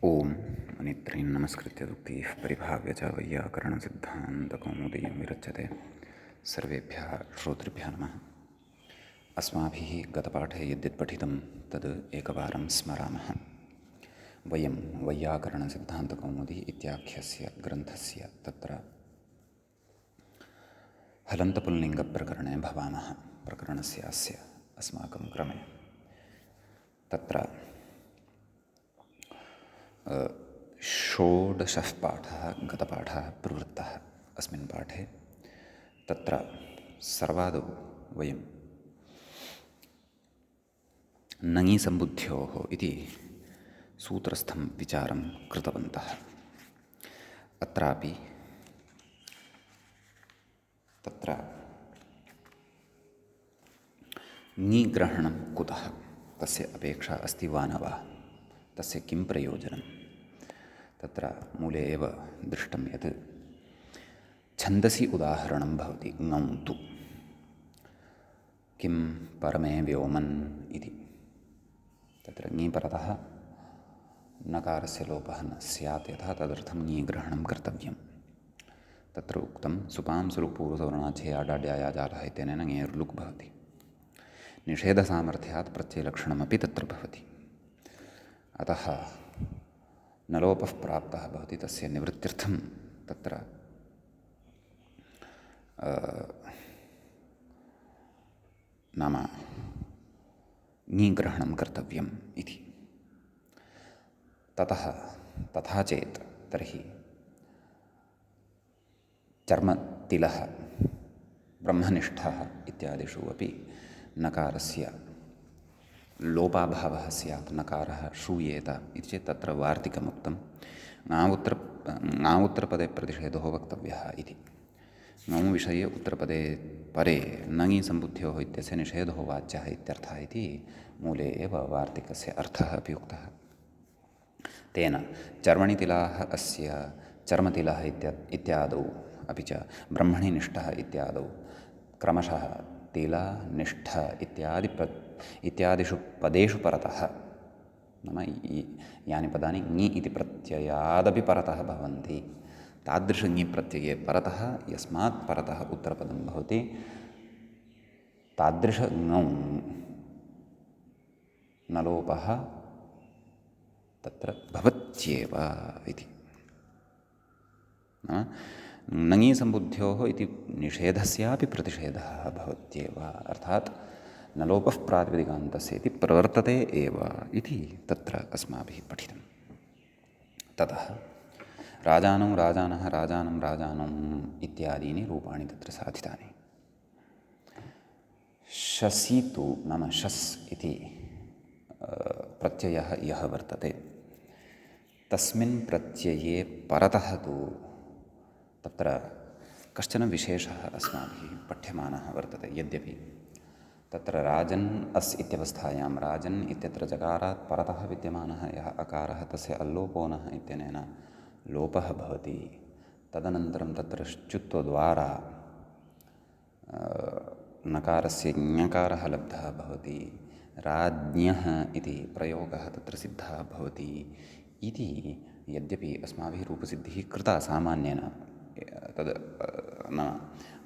ओम अनित्रीन् नमस्कृत्य दुक्तिः परिभाव्य च वैयाकरणसिद्धान्तकौमुदीं विरच्यते। सर्वेभ्यः श्रोतृभ्यः नमः। अस्माभिः गतपाठे यद्यत् पठितं तद् एकवारं स्मरामः। वयं वैयाकरणसिद्धान्तकौमुदी इत्याख्यस्य ग्रन्थस्य तत्र हलन्तपुल्लिङ्गप्रकरणे भवामः। प्रकरणस्य अस्य अस्माकं क्रमे तत्र षोडशः पाठः गतपाठः प्रवृत्तः। अस्मिन् पाठे तत्र सर्वादौ वयं नङीसम्बुद्ध्योः इति सूत्रस्थं विचारं कृतवन्तः। अत्रापि तत्र ङीग्रहणं कुतः, तस्य अपेक्षा अस्ति वा न वा, तस्य किं प्रयोजनं, तत्र मूले एव दृष्टं यत् छन्दसि उदाहरणं भवति ङौ तु किं परमे व्योमन् इति। तत्र ङी परतः नकारस्य लोपः न स्यात् यथा तदर्थं ङीग्रहणं कर्तव्यं। तत्र उक्तं सुपांसुरुपूर्वसवर्णाच्छेयाडाड्याया जालः इत्यनेन ङेर्लुक् भवति। निषेधसामर्थ्यात् प्रत्ययलक्षणमपि तत्र भवति। अतः न लोपः प्राप्तः भवति, तस्य निवृत्त्यर्थं तत्र नाम ङीग्रहणं कर्तव्यम् इति। तथा चेत् तर्हि चर्मतिलः ब्रह्मनिष्ठः इत्यादिषु अपि नकारस्य लोपाभावः स्यात्, नकारः श्रूयेत इति चेत् तत्र वार्तिकमुक्तं ङावुत्तरपदे प्रतिषेधो वक्तव्यः इति। ङौ विषये उत्तरपदे परे नङीसम्बुद्ध्योः इत्यस्य निषेधो वाच्यः इत्यर्थः इति मूले एव वार्तिकस्य अर्थः अपि उक्तः। तेन चर्मणितिलाः अस्य चर्मतिलः इत्यादौ अपि च ब्रह्मणि निष्ठः इत्यादौ क्रमशः तिल निष्ठ इत्यादिषु पदेषु परतः, नाम यानि पदानि ङि इति प्रत्ययादपि परतः भवन्ति, तादृश ङि प्रत्यये परतः यस्मात् परतः उत्तरपदं भवति तादृश ङौ न लोपः तत्र भवत्येव इति। नङीसम्बुद्ध्योः इति निषेधस्यापि प्रतिषेधः भवत्येव, अर्थात् न लोपः प्रातिपदिकान्तस्य इति प्रवर्तते एव इति तत्र अस्माभिः पठितं। ततः राजानौ राजानः राजानं राजानम् इत्यादीनि रूपाणि तत्र साधितानि। शसि तु नाम शस् इति प्रत्ययः यः वर्तते, तस्मिन् प्रत्यये परतः तु तत्र कश्चन विशेषः अस्माभिः पठ्यमानः वर्तते। यद्यपि तत्र राजन् अस् इत्यवस्थायां राजन् इत्यत्र जकारात् परतः विद्यमानः यः अकारः तस्य अल्लोपो नः इत्यनेन लोपः भवति, तदनन्तरं तत्र श्चुत्वद्वारा नकारस्य ञकारः लब्धः भवति, राज्ञः इति प्रयोगः तत्र सिद्धः भवति इति यद्यपि अस्माभिः रूपसिद्धिः कृता सामान्येन, तद् नाम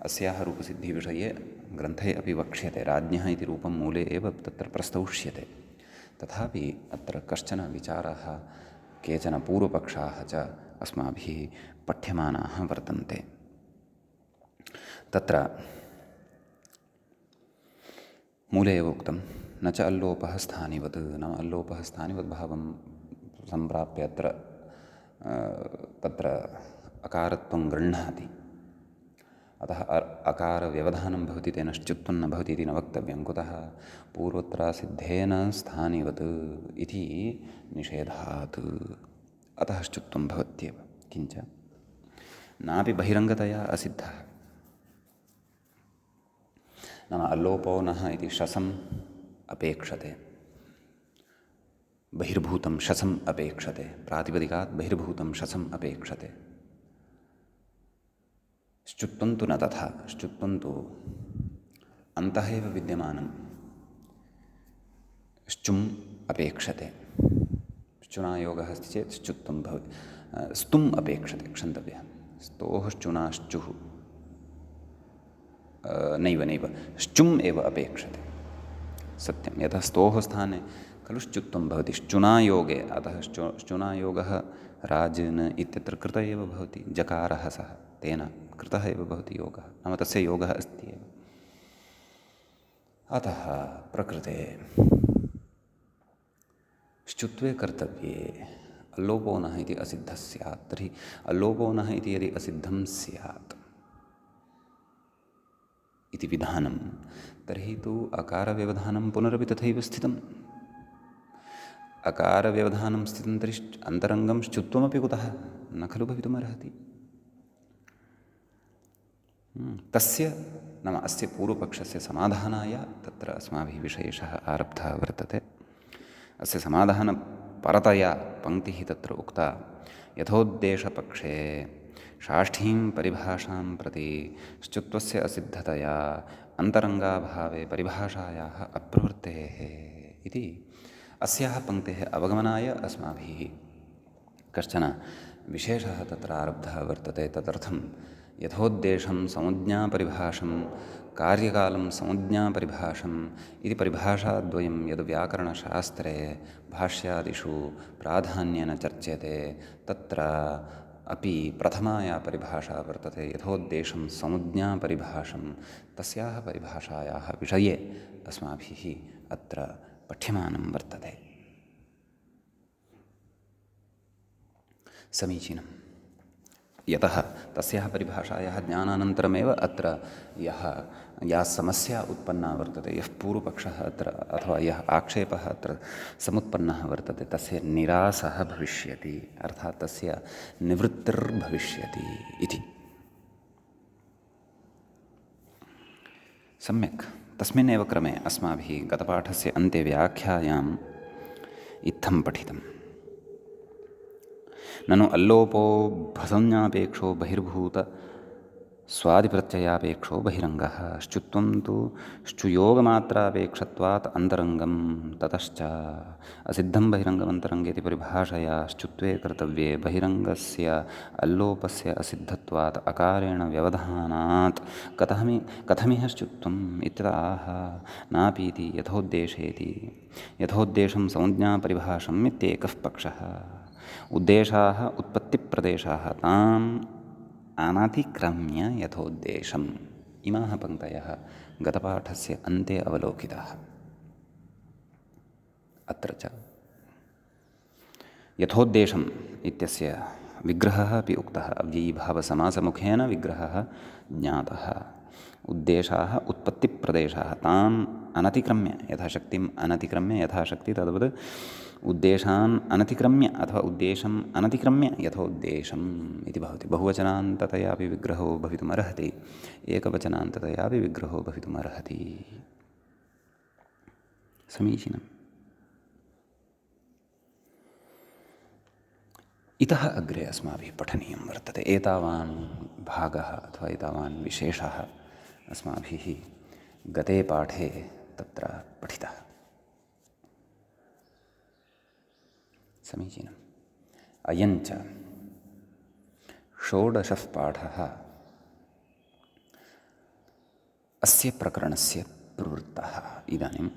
अस्याः रूपसिद्धिविषये ग्रन्थे अपि वक्ष्यते, राज्ञः इति रूपं मूले एव तत्र प्रस्तौष्यते। तथापि अत्र कश्चन विचारः, केचन पूर्वपक्षाः च अस्माभिः पठ्यमानाः वर्तन्ते। तत्र मूले एव उक्तं न च अल्लोपः स्थानिवत्, नाम अल्लोपः स्थानिवत् भावं सम्प्राप्य तत्र अकारत्वं गृह्णाति, अतः अकारव्यवधानं भवति, तेन श्चुत्वं न भवति इति न वक्तव्यं। कुतः? पूर्वत्रासिद्धेन स्थानिवत् इति निषेधात्, अतः श्चुत्वं भवत्येव। किञ्च नापि बहिरङ्गतया असिद्धः, नाम अल्लोपो नः इति शसम् अपेक्षते, बहिर्भूतं शसम् अपेक्षते, प्रातिपदिकात् बहिर्भूतं शसम् अपेक्षते। श्चुत्वं तु न तथा, श्चुत्वं तु अन्तः एव विद्यमानं श्चुम् अपेक्षते। श्चुनायोगः अस्ति चेत् श्चुत्वं भवति। स्तुम् अपेक्षते, क्षन्तव्यः। स्तोः श्चुनाश्चुः नैव श्चुम् एव अपेक्षते। सत्यं, यतः स्तोः स्थाने खलु श्चुत्वं भवति श्चुनायोगे। अतः श्चुनायोगः राजन् इत्यत्र कृत एव भवति, जकारः सः, तेन कृतः एव भवति योगः, नाम तस्य योगः अस्ति एव। अतः प्रकृते श्चुत्वे कर्तव्ये अल्लोपो नः इति असिद्धः स्यात्। तर्हि अल्लोपो नः इति यदि असिद्धं स्यात् इति विधानं, तर्हि तु अकारव्यवधानं पुनरपि तथैव स्थितम्। अकारव्यवधानं स्थितं तर्हि अन्तरङ्गं श्चुत्वमपि कुतः न खलु भवितुमर्हति। तस्य नाम अस्य पूर्वपक्षस्य समाधानाय तत्र अस्माभिः विशेषः आरब्धः वर्तते। अस्य समाधानपरतया पङ्क्तिः तत्र उक्ता। यथोद्देशपक्षे षाष्ठीं परिभाषां प्रति श्चुत्वस्य असिद्धतया अन्तरङ्गाभावे परिभाषायाः अप्रवृत्तेः इति अस्याः पङ्क्तेः अवगमनाय अस्माभिः कश्चन विशेषः तत्र आरब्धः वर्तते। तदर्थं यथोद्देशं संज्ञापरिभाषं कार्यकालं संज्ञापरिभाषम् इति परिभाषाद्वयं यद् व्याकरणशास्त्रे भाष्यादिषु प्राधान्येन चर्च्यते, तत्र अपि प्रथमा या परिभाषा वर्तते यथोद्देशं संज्ञापरिभाषं, तस्याः परिभाषायाः विषये अस्माभिः अत्र पठ्यमानं वर्तते। समीचीनम्। यतः तस्याः परिभाषायाः ज्ञानानन्तरमेव अत्र या समस्या उत्पन्ना वर्तते, यः पूर्वपक्षः अत्र अथवा यः आक्षेपः अत्र समुत्पन्नः वर्तते, तस्य निरासः भविष्यति, अर्थात् तस्य निवृत्तिर्भविष्यति इति। सम्यक्। तस्मिन्नेव क्रमे अस्माभिः गतपाठस्य अन्ते व्याख्यायाम् इत्थं पठितम्। ननु अल्लोपो भसंज्ञापेक्षो बहिर्भूत स्वादिप्रत्ययापेक्षो बहिरङ्गः श्चुत्वं तु श्चुयोगमात्रापेक्षत्वात् अन्तरङ्गं ततश्च असिद्धं बहिरङ्गमन्तरङ्गेति परिभाषया श्चुत्वे कर्तव्ये बहिरङ्गस्य अल्लोपस्य असिद्धत्वात् अकारेण व्यवधानात् कथमिह श्चुत्वम् इत्यतः नापीति यथोद्देशेति। यथोद्देशं संज्ञापरिभाषम् इत्येकः पक्षः। उद्देशाः उत्पत्तिप्रदेशाः ताम् अनतिक्रम्य यथोद्देशम्। इमाः पङ्क्तयः गतपाठस्य अन्ते अवलोकिताः। अत्र च यथोद्देशम् इत्यस्य विग्रहः अपि उक्तः। अव्ययीभावसमासमुखेन विग्रहः ज्ञातः। उद्देशाः उत्पत्तिप्रदेशाः ताम् अनतिक्रम्य यथाशक्तिम् अनतिक्रम्य यथाशक्ति तद्वत् उद्देशान् अनतिक्रम्य अथवा उद्देशम् अनतिक्रम्य यथोद्देशम् इति भवति। बहुवचनान्ततयापि विग्रहो भवितुमर्हति, एकवचनान्ततयापि विग्रहो भवितुमर्हति। समीचीनम्। इतः अग्रे अस्माभिः पठनीयं वर्तते। एतावान् भागः अथवा एतावान् विशेषः अस्माभिः गते पाठे तत्र पठितः। समीचीनम्। अयञ्च षोडशः पाठः अस्य प्रकरणस्य प्रवृत्तः। इदानीं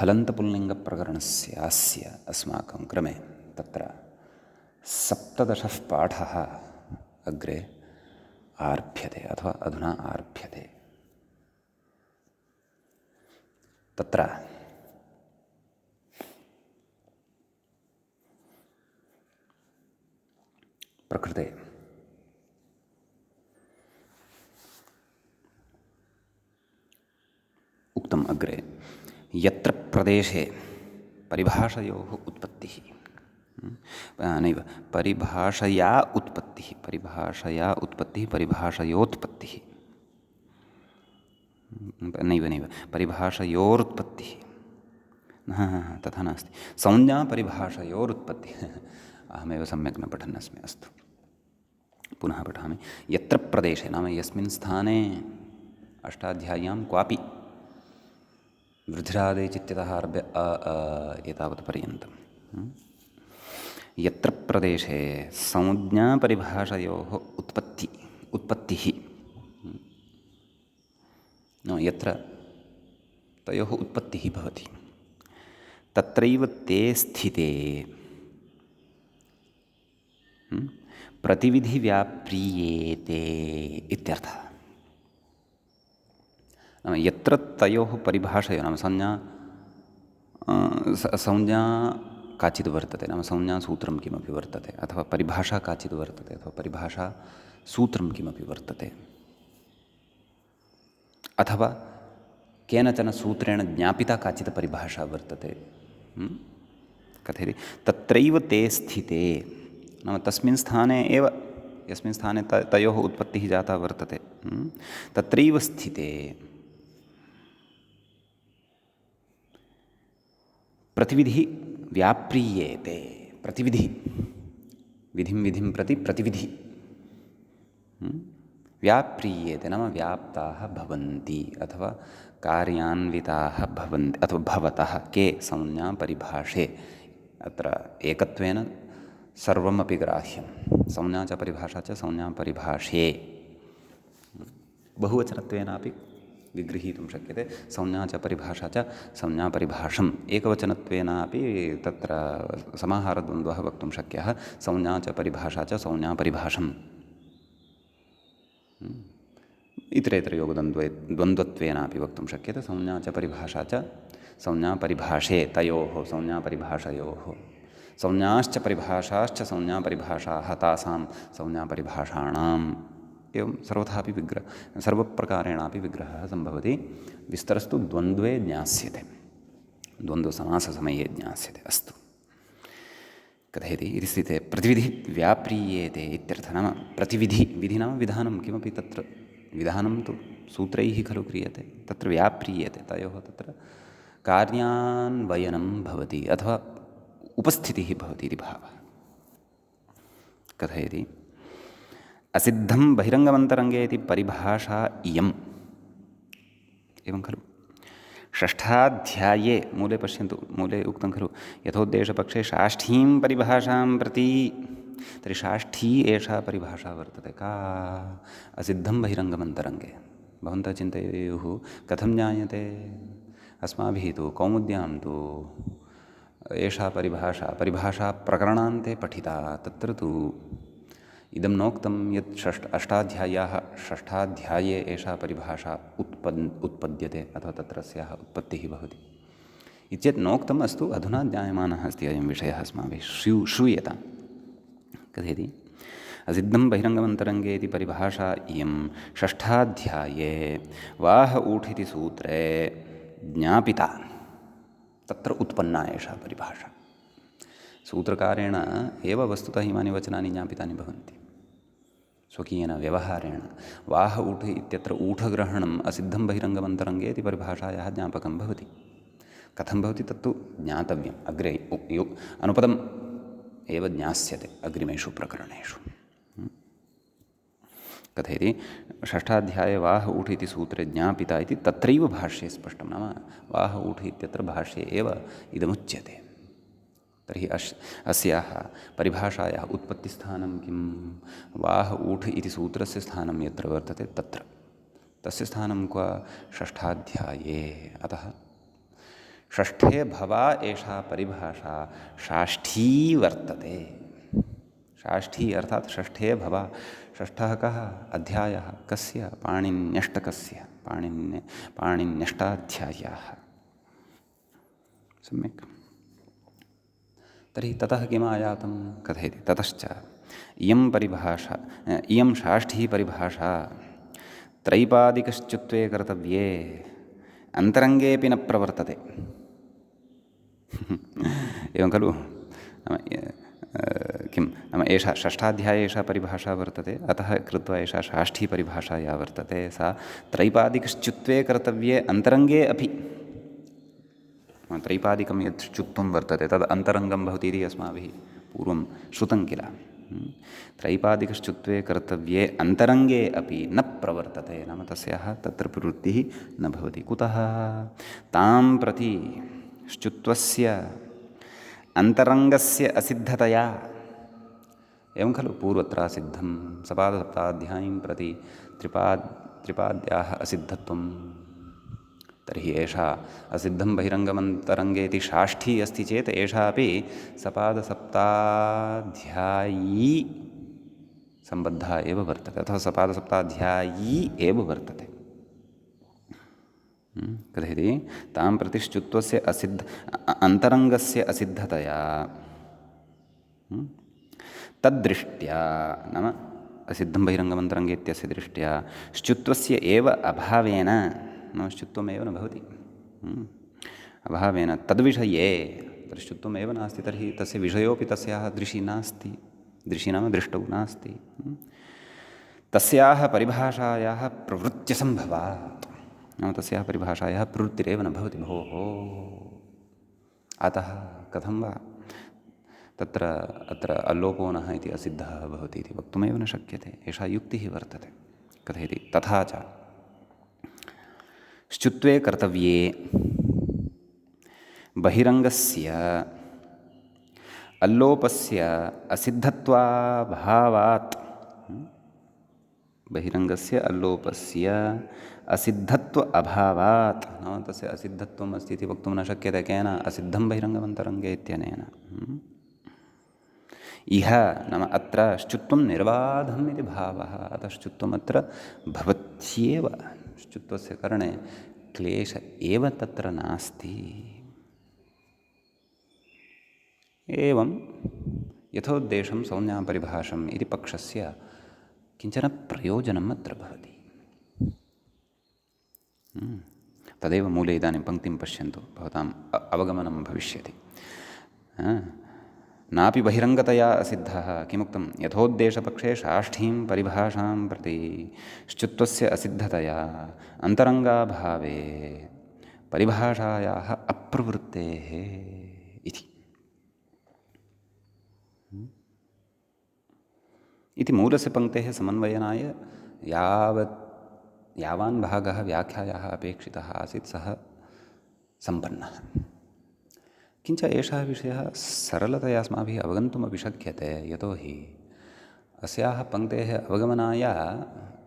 हलन्तपुल्लिङ्गप्रकरणस्यास्य अस्माकं क्रमे तत्र सप्तदशः पाठः अग्रे आरभ्यते अथवा अधुना आरभ्यते। तत्र प्रकृते उक्तम् अग्रे यत्र प्रदेशे परिभाषयोः उत्पत्तिः नैव परिभाषया उत्पत्तिः परिभाषयोत्पत्तिः नैव परिभाषयोरुत्पत्तिः तथा नास्ति। संज्ञा परिभाषयोरुत्पत्तिः अहमेव सम्यक् न पठन् अस्मि। अस्तु, पुनः पठामि। यत्र प्रदेशे नाम यस्मिन् स्थाने अष्टाध्याय्यां क्वापि वृद्धिरादेचित्यतः आरभ्य एतावत् पर्यन्तं यत्र प्रदेशे संज्ञापरिभाषयोः उत्पत्तिः नो यत्र तयोः उत्पत्तिः भवति तत्रैव ते स्थिते प्रतिविधिव्याप्रियेते इत्यर्थः। नाम यत्र तयोः परिभाषयोः नाम संज्ञा काचित् वर्तते, नाम संज्ञासूत्रं किमपि वर्तते, अथवा परिभाषा काचित् वर्तते, अथवा परिभाषासूत्रं किमपि वर्तते, अथवा केनचन सूत्रेण ज्ञापिता काचित् परिभाषा वर्तते। कथयति तत्रैव ते स्थिते, नाम तस्मिन् स्थाने एव यस्मिन् स्थाने तयोः उत्पत्तिः जाता वर्तते तत्रैव स्थिते प्रतिविधिः व्याप्रियेते। प्रतिविधि विधिं प्रति प्रतिविधि व्याप्रियेते नाम व्याप्ताः भवन्ति अथवा कार्यान्विताः भवन्ति अथवा भवतः के संज्ञापरिभाषे। अत्र एकत्वेन सर्वमपि ग्राह्यं, संज्ञा च परिभाषा च संज्ञापरिभाषे। बहुवचनत्वेनापि विगृहीतुं शक्यते। संज्ञा च परिभाषा च संज्ञापरिभाषम्। एकवचनत्वेनापि तत्र समाहारद्वन्द्वः वक्तुं शक्यः। संज्ञा च परिभाषा च संज्ञापरिभाषम्। इतरेतरयोगद्वन्द्वत्वेनापि वक्तुं शक्यते। संज्ञा च परिभाषा च संज्ञापरिभाषे तयोः संज्ञापरिभाषयोः। संज्ञाश्च परिभाषाश्च संज्ञापरिभाषाः तासां संज्ञापरिभाषाणाम्। एवं सर्वथापि सर्वप्रकारेणापि विग्रहः सम्भवति। विस्तरस्तु द्वन्द्वे ज्ञास्यते, द्वन्द्वसमाससमये ज्ञास्यते। अस्तु, कथयति इति स्थिते प्रतिविधिः व्याप्रियेते इत्यर्थः। नाम प्रतिविधि, विधि नाम विधानं किमपि, तत्र विधानं तु सूत्रैः खलु क्रियते, तत्र व्याप्रियेते तयोः तत्र कार्यान्वयनं भवति अथवा उपस्थितिः भवति इति भावः। कथयति असिद्धं बहिरङ्गमन्तरङ्गे इति परिभाषा इयम्। एवं खलु षष्ठाध्याये मूले पश्यन्तु, मूले उक्तं खलु यथोद्देशपक्षे षाष्ठीं परिभाषां प्रति। तर्हि षाष्ठी एषा परिभाषा वर्तते का? असिद्धं बहिरङ्गमन्तरङ्गे। भवन्तः चिन्तयेयुः कथं ज्ञायते? अस्माभिः तु कौमुद्यां तु एषा परिभाषा प्रकरणान्ते पठिता। तत्र तु इदं नोक्तं यत् षष्ठाध्याये एषा परिभाषा उत्पद्यते अथवा तत्र अस्याः उत्पत्तिः भवति इत्येतत् नोक्तम्। अस्तु, अधुना ज्ञायमानः अस्ति अयं विषयः अस्माभिः श्रूयतां। कथयति असिद्धं बहिरङ्गमन्तरङ्गे इति परिभाषा इयं षष्ठाध्याये वाह ऊठ् इति सूत्रे ज्ञापिता। तत्र उत्पन्ना एषा परिभाषा। सूत्रकारेण एव वस्तुतः इमानि वचनानि ज्ञापितानि भवन्ति स्वकीयेन व्यवहारेण। वाह ऊठ् इत्यत्र ऊठग्रहणम् असिद्धं बहिरङ्गमन्तरङ्गे इति परिभाषायाः ज्ञापकं भवति। कथं भवति तत्तु ज्ञातव्यम्। अग्रे अनुपदम् एव ज्ञास्यते अग्रिमेषु प्रकरणेषु। कथयति षष्ठाध्याये वाह ऊठ् इति सूत्रे ज्ञापिता इति तत्रैव भाष्ये स्पष्टं। नाम वाह ऊठ् इत्यत्र भाष्ये एव इदमुच्यते। तर्हि अस्याः परिभाषायाः उत्पत्तिस्थानं किं? वाह ऊठ् इति सूत्रस्य स्थानं यत्र वर्तते तत्र, तस्य स्थानं क्व? षष्ठाध्याये। अतः षष्ठे भवा एषा परिभाषा षाष्ठी वर्तते। षाष्ठी अर्थात् षष्ठे भवा। षष्ठः कः? अध्यायः कस्य? पाणिन्यष्टकस्य, पाणिन्यष्टाध्याय्याः। सम्यक्। तर्हि ततः किम् आयातं? कथयति ततश्च इयं षाष्ठी परिभाषा त्रैपादिकश्च्युत्वे कर्तव्ये अन्तरङ्गेऽपि न प्रवर्तते। एवं खलु? किं नाम एषा षष्ठाध्याये एषा परिभाषा वर्तते, अतः कृत्वा एषा षाष्ठी परिभाषा या वर्तते सा त्रैपादिकश्च्युत्वे कर्तव्ये अन्तरङ्गे अपि। त्रैपादिकं यत् च्युत्वं वर्तते तद् अन्तरङ्गं भवति इति अस्माभिः पूर्वं श्रुतं किल। त्रैपादिकश्च्युत्वे कर्तव्ये अन्तरङ्गे अपि न प्रवर्तते। नाम तस्याः तत्र प्रवृत्तिः न भवति। कुतः? तां प्रति श्च्युत्वस्य अन्तरङ्गस्य असिद्धतया एवं खलु पूर्वत्र सिद्धं सपादसप्ताध्यायीं प्रति त्रिपाद्याः असिद्धत्वं। तर्हि एषा असिद्धं बहिरङ्गमन्तरङ्गे इति षाष्ठी अस्ति चेत् एषा अपि सपादसप्ताध्यायी सम्बद्धा एव वर्तते, अथवा सपादसप्ताध्यायी एव वर्तते। कथयति तां प्रतिश्चुत्वस्य अन्तरङ्गस्य असिद्धतया तद्दृष्ट्या, नाम असिद्धं बहिरङ्गमन्तरङ्गे इत्यस्य दृष्ट्या श्चुत्वस्य एव अभावेन, नाम श्चुत्वमेव न भवति, अभावेन तद्विषये श्चुत्वमेव नास्ति, तर्हि तस्य विषयोऽपि तस्याः दृशि नास्ति, दृशि नाम दृष्टौ नास्ति, तस्याः परिभाषायाः प्रवृत्त्यसम्भवात्, नाम तस्याः परिभाषायाः प्रवृत्तिरेव न भवति। भोः, अतः कथं वा तत्र अत्र अल्लोपोनः इति असिद्धः भवति इति वक्तुमेव न शक्यते। एषा युक्तिः वर्तते। कथयति तथा च श्चुत्वे कर्तव्ये बहिरङ्गस्य अल्लोपस्य असिद्धत्वाभावात्, बहिरङ्गस्य अल्लोपस्य असिद्धत्व अभावात्, नाम तस्य असिद्धत्वम् अस्ति इति वक्तुं न शक्यते। केन? असिद्धं बहिरङ्गमन्तरङ्गे इत्यनेन। इह नाम अत्र श्चुत्वं निर्बाधम् इति भावः, अतः श्चुत्वम् अत्र भवत्येव, श्चुत्वस्य करणे क्लेश एव तत्र नास्ति। एवं यथोद्देशं संज्ञापरिभाषम् इति पक्षस्य किञ्चन प्रयोजनम् अत्र भवति। तदेव मूले इदानीं पङ्क्तिं पश्यन्तु, भवताम् अवगमनं भविष्यति। नापि बहिरङ्गतया असिद्धः, किमुक्तं? यथोद्देशपक्षे षाष्ठीं परिभाषां प्रति श्चुत्वस्य असिद्धतया अन्तरङ्गाभावे परिभाषायाः अप्रवृत्तेः इति मूलस्य पङ्क्तेः समन्वयनाय यावान् भागः व्याख्यायाः अपेक्षितः आसीत् सः सम्पन्नः। किञ्च एषः विषयः सरलतया अस्माभिः अवगन्तुमपि शक्यते, यतोहि अस्याः पङ्क्तेः अवगमनाय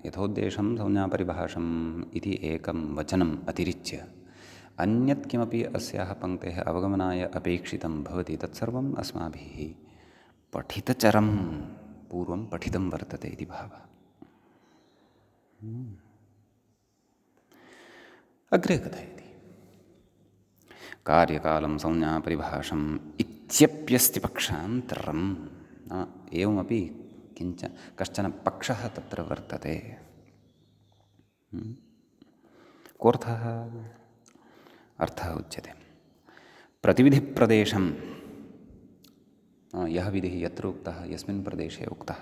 यथोद्देशं संज्ञापरिभाषम् इति एकं वचनम् अतिरिच्य अन्यत् किमपि अस्याः पङ्क्तेः अवगमनाय अपेक्षितं भवति, तत्सर्वम् अस्माभिः पठितचरं पूर्वं पठितं वर्तते इति भावः। अग्रे कथयति कार्यकालं संज्ञापरिभाषम् इत्यप्यस्ति पक्षान्तरम्, एवमपि कश्चन पक्षः तत्र वर्तते। कोऽर्थः? अर्थः उच्यते प्रतिविधिप्रदेशं, यः विधिः यत्र उक्तः यस्मिन् प्रदेशे उक्तः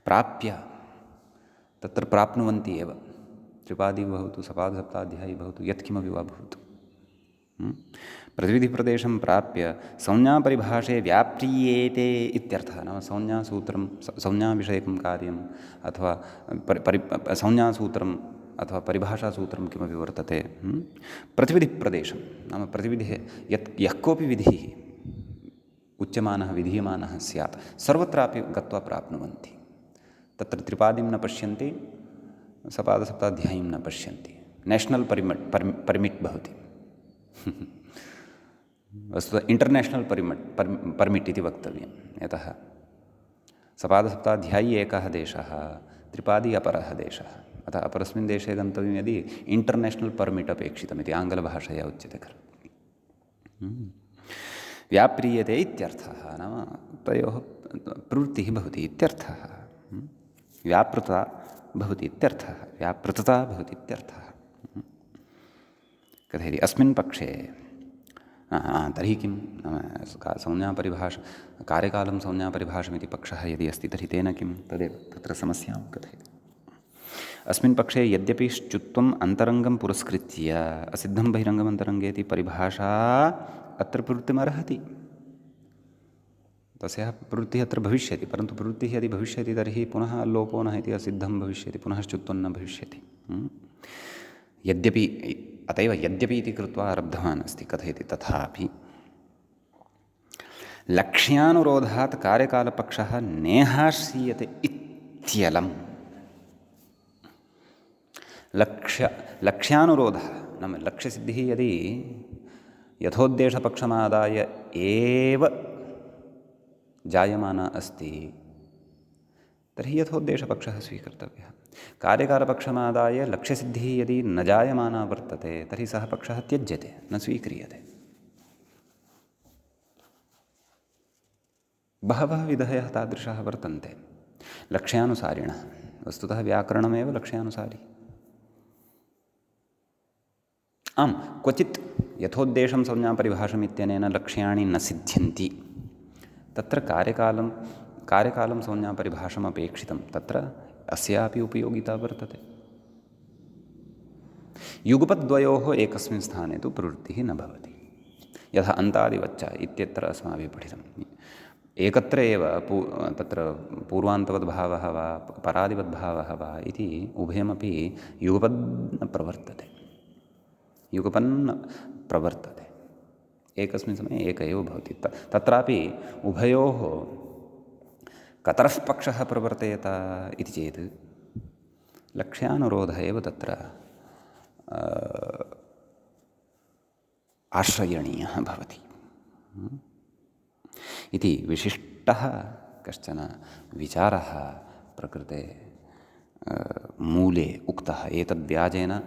प्राप्य, तत्र प्राप्नुवन्ति एव, त्रिपादी भवतु सपादसप्ताध्यायी भवतु यत्किमपि वा भवतु, प्रतिविधिप्रदेशं प्राप्य संज्ञापरिभाषे व्याप्रियेते इत्यर्थः। नाम संज्ञासूत्रं, संज्ञाविषयकं कार्यम् अथवा संज्ञासूत्रम् अथवा परिभाषासूत्रं किमपि वर्तते, प्रतिविधिप्रदेशं नाम प्रतिविधिः यः कोऽपि विधिः उच्यमानः विधीयमानः स्यात् सर्वत्रापि गत्वा प्राप्नुवन्ति। तत्र त्रिपादीं न पश्यन्ति, सपादसप्ताध्यायीं न पश्यन्ति, नेशनल् पर्मिट् भवति। वस्तुतः इण्टर्नेशनल् पर्मिट् इति वक्तव्यं, यतः सपादसप्ताध्यायी एकः देशः, त्रिपादी अपरः देशः, अतः अपरस्मिन् देशे गन्तव्यं यदि इण्टर्नेशनल् पर्मिट् अपेक्षितमिति आङ्ग्लभाषया उच्यते खलु। व्याप्रियते इत्यर्थः, नाम तयोः प्रवृत्तिः भवति इत्यर्थः, व्यापृता भवति इत्यर्थः, व्यापृतता भवति इत्यर्थः। कथयति अस्मिन् पक्षे तर्हि किं नाम कार्यकालं संज्ञापरिभाषमिति पक्षः यदि अस्ति तर्हि तेन किं? तदेव तत्र समस्यां कथयति। अस्मिन् पक्षे यद्यपि श्चुत्वम् अन्तरङ्गं पुरस्कृत्य असिद्धं बहिरङ्गमन्तरङ्गेति परिभाषा अत्र प्रवृत्तिमर्हति, तस्याः प्रवृत्तिः अत्र भविष्यति, परन्तु प्रवृत्तिः यदि भविष्यति तर्हि पुनः अल्लोपो नः इति असिद्धं भविष्यति, पुनः श्चुत्वं न भविष्यति। यद्यपि अतएव यद्यपि इति कृत्वा आरब्धवान् अस्ति, कथयति तथापि लक्ष्यानुरोधात् कार्यकालपक्षः नेहाश्रीयते इत्यलम्। लक्ष्यानुरोधः नाम लक्ष्यसिद्धिः यदि यथोद्देशपक्षमादाय एव जायमाना अस्ति तर्हि यथोद्देशपक्षः स्वीकर्तव्यः। कार्यकालपक्षमादाय लक्ष्यसिद्धिः यदि न जायमाना वर्तते तर्हि सः पक्षः त्यज्यते, न स्वीक्रियते। बहवः विधयः तादृशाः वर्तन्ते लक्ष्यानुसारिणः। वस्तुतः व्याकरणमेव लक्ष्यानुसारी। आम्, क्वचित् यथोद्देशं संज्ञापरिभाषम् इत्यनेन लक्ष्याणि न सिद्ध्यन्ति। तत्र कार्यकालं संज्ञापरिभाषम् अपेक्षितं। तत्र अस्यापि उपयोगिता वर्तते। युगपद्वयोः एकस्मिन् स्थाने तु प्रवृत्तिः न भवति। यथा अन्तादिवच्च इत्यत्र अस्माभिः पठितम्। एकत्र एव तत्र पूर्वान्तवद्भावः वा परादिवद्भावः वा इति उभयमपि युगपद् न प्रवर्तते। युगपन्न प्रवर्तते। एकस्मिन् समये एक एव भवति। तत्रापि उभयोः कतरः पक्षः प्रवर्तेत इति चेत् लक्ष्यानुरोधः एव तत्र आश्रयणीयः भवति इति विशिष्टः कश्चन विचारः प्रकृते मूले उक्तः। एतद्व्याजेन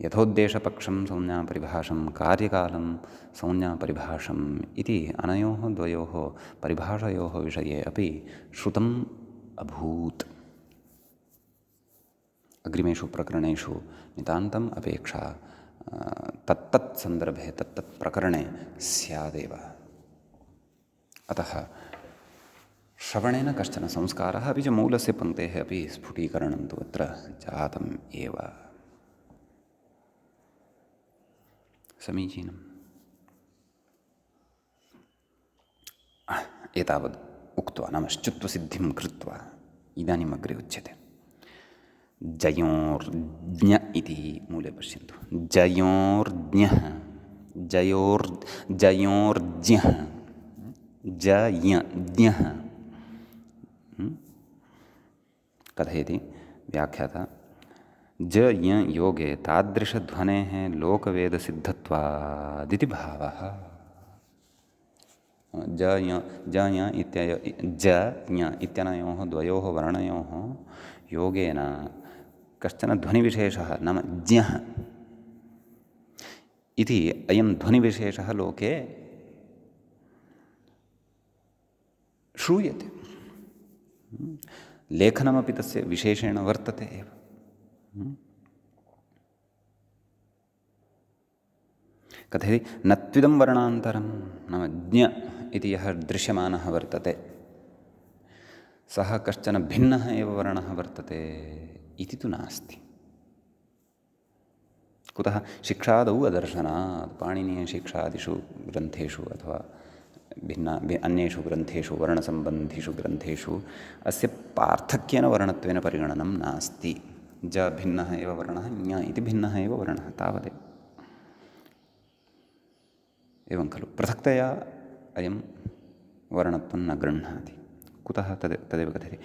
यथोद्देशपक्षं संज्ञापरिभाषं कार्यकालं संज्ञापरिभाषम् इति अनयोः द्वयोः परिभाषयोः विषये अपि श्रुतम् अभूत्। अग्रिमेषु प्रकरणेषु नितान्तम् अपेक्षा तत्तत् सन्दर्भे तत्तत् प्रकरणे स्यादेव। अतः श्रवणेन कश्चन संस्कारः अपि च मूलस्य पङ्क्तेः अपि स्फुटीकरणं तु अत्र जातम् एव। समीचीनम्। एतावद् उक्त्वा नाम श्चुत्वसिद्धिं कृत्वा इदानीम् अग्रे उच्यते जयोर्ज्ञ इति मूले पश्यन्तु। जयोर्ज्ञः जयोर्ज्ञः ज्ञः कथयति व्याख्याता। ज य योगे तादृशध्वनेः लोकवेदसिद्धत्वादिति भावः। ज य इत्यनयोः द्वयोः वर्णयोः योगेन कश्चन ध्वनिविशेषः नाम ज्ञः इति अयं ध्वनिविशेषः लोके श्रूयते। लेखनमपि तस्य विशेषेण वर्तते एव। कथयति न त्विदं वर्णान्तरं नाम ज्ञ इति यः दृश्यमानः वर्तते सः कश्चन भिन्नः एव वर्णः वर्तते इति तु नास्ति। कुतः शिक्षादौ अदर्शनात् पाणिनीयशिक्षादिषु ग्रन्थेषु अथवा अन्येषु ग्रन्थेषु वर्णसम्बन्धिषु ग्रन्थेषु अस्य पार्थक्येन वर्णत्वेन परिगणनं नास्ति। ज भिन्नः एव वर्णः, ज्ञ इति भिन्नः एव वर्णः, तावदेव। एवं खलु पृथक्तया अयं वर्णत्वं न गृह्णाति। कुतः तदेव कथयति।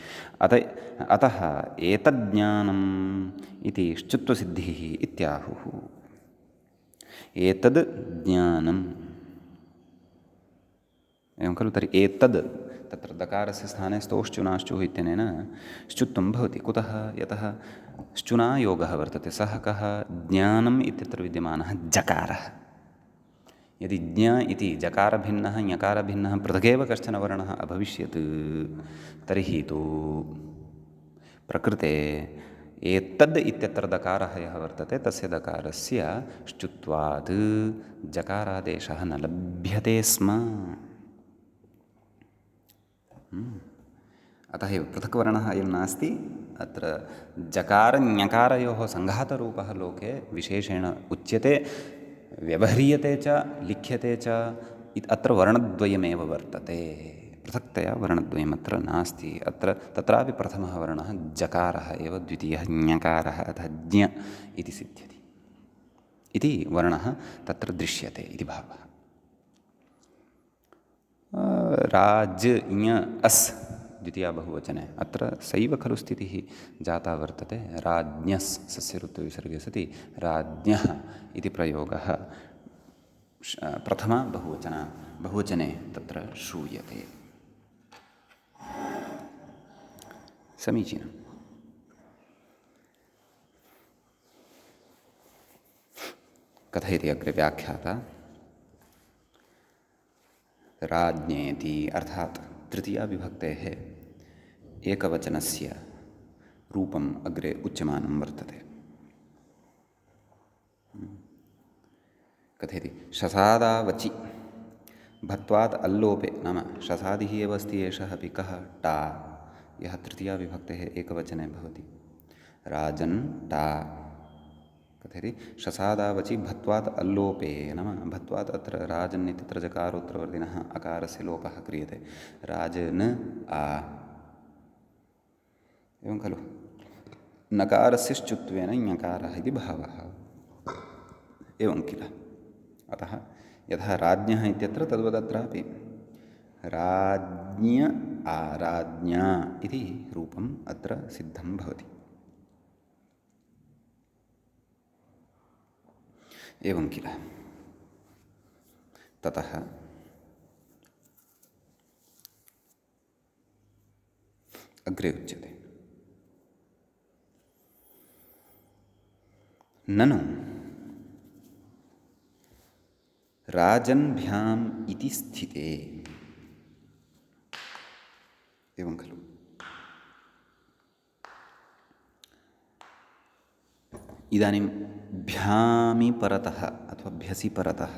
अतः एतज्ज्ञानम् इति श्चुत्वसिद्धिः इत्याहुः। एतद् ज्ञानम् एवं खलु। तर्हि एतद् तत्र दकारस्य स्थाने स्तोश्चुनाश्चुः इत्यनेन श्चुत्वं भवति। कुतः? यतः श्चुना योगः वर्तते। सः कः? ज्ञानम् इत्यत्र विद्यमानः जकारः। यदि ज्ञ इति जकारभिन्नः ञकारभिन्नः पृथगेव कश्चन वर्णः अभविष्यत् तर्हि तु प्रकृते एतद् इत्यत्र दकारः यः वर्तते तस्य दकारस्य श्चुत्वात् जकारादेशः न लभ्यते स्म। अतः एव पृथक् वर्णः अयं नास्ति। अत्र जकारञकारयोः सङ्घातरूपः लोके विशेषेण उच्यते, व्यवह्रियते च लिख्यते च। अत्र वर्णद्वयमेव वर्तते, पृथक्तया वर्णद्वयमत्र नास्ति। तत्रापि प्रथमः वर्णः जकारः एव, द्वितीयः ञकारः, अतः ज्ञ इति सिद्ध्यति। इति वर्णः तत्र दृश्यते इति भावः। राज इञ अस् द्वितीया बहुवचने अत्र सैव खलु स्थितिः जाता वर्तते। राज्ञस् सस्य ऋत्वविसर्गे सति राज्ञः इति प्रयोगः प्रथमा बहुवचने तत्र श्रूयते। समीचीनम्। कथयति अग्रे व्याख्याता राज्ञेति अर्थात् तृतीया विभक्तेः एकवचनस्य रूपम् अग्रे उच्यमानं वर्तते। कथयति शसादावचि भत्वात् अल्लोपे नाम शसादिः एव अस्ति एषः अपि कः टा यः तृतीया विभक्तेः एकवचने भवति। राजन् टा कथयति शसादावचि भत्वात् अल्लोपे नाम भत्वात् अत्र राजन् इत्यत्र जकारोत्तरवर्तिनः अकारस्य लोपः क्रियते। राजन् आ एवं खलु नकारस्य श्चुत्वेन ञकारः इति भावः एवं किल। अतः यथा राज्ञः इत्यत्र तद्वदत्रापि राज्ञ आराज्ञा इति रूपम् अत्र सिद्धं भवति। एवं किल। ततः अग्रे उच्यते ननु राजन्भ्याम् इति स्थिते। एवं खलु इदानीं भ्यामि परतः अथवा भ्यसि परतः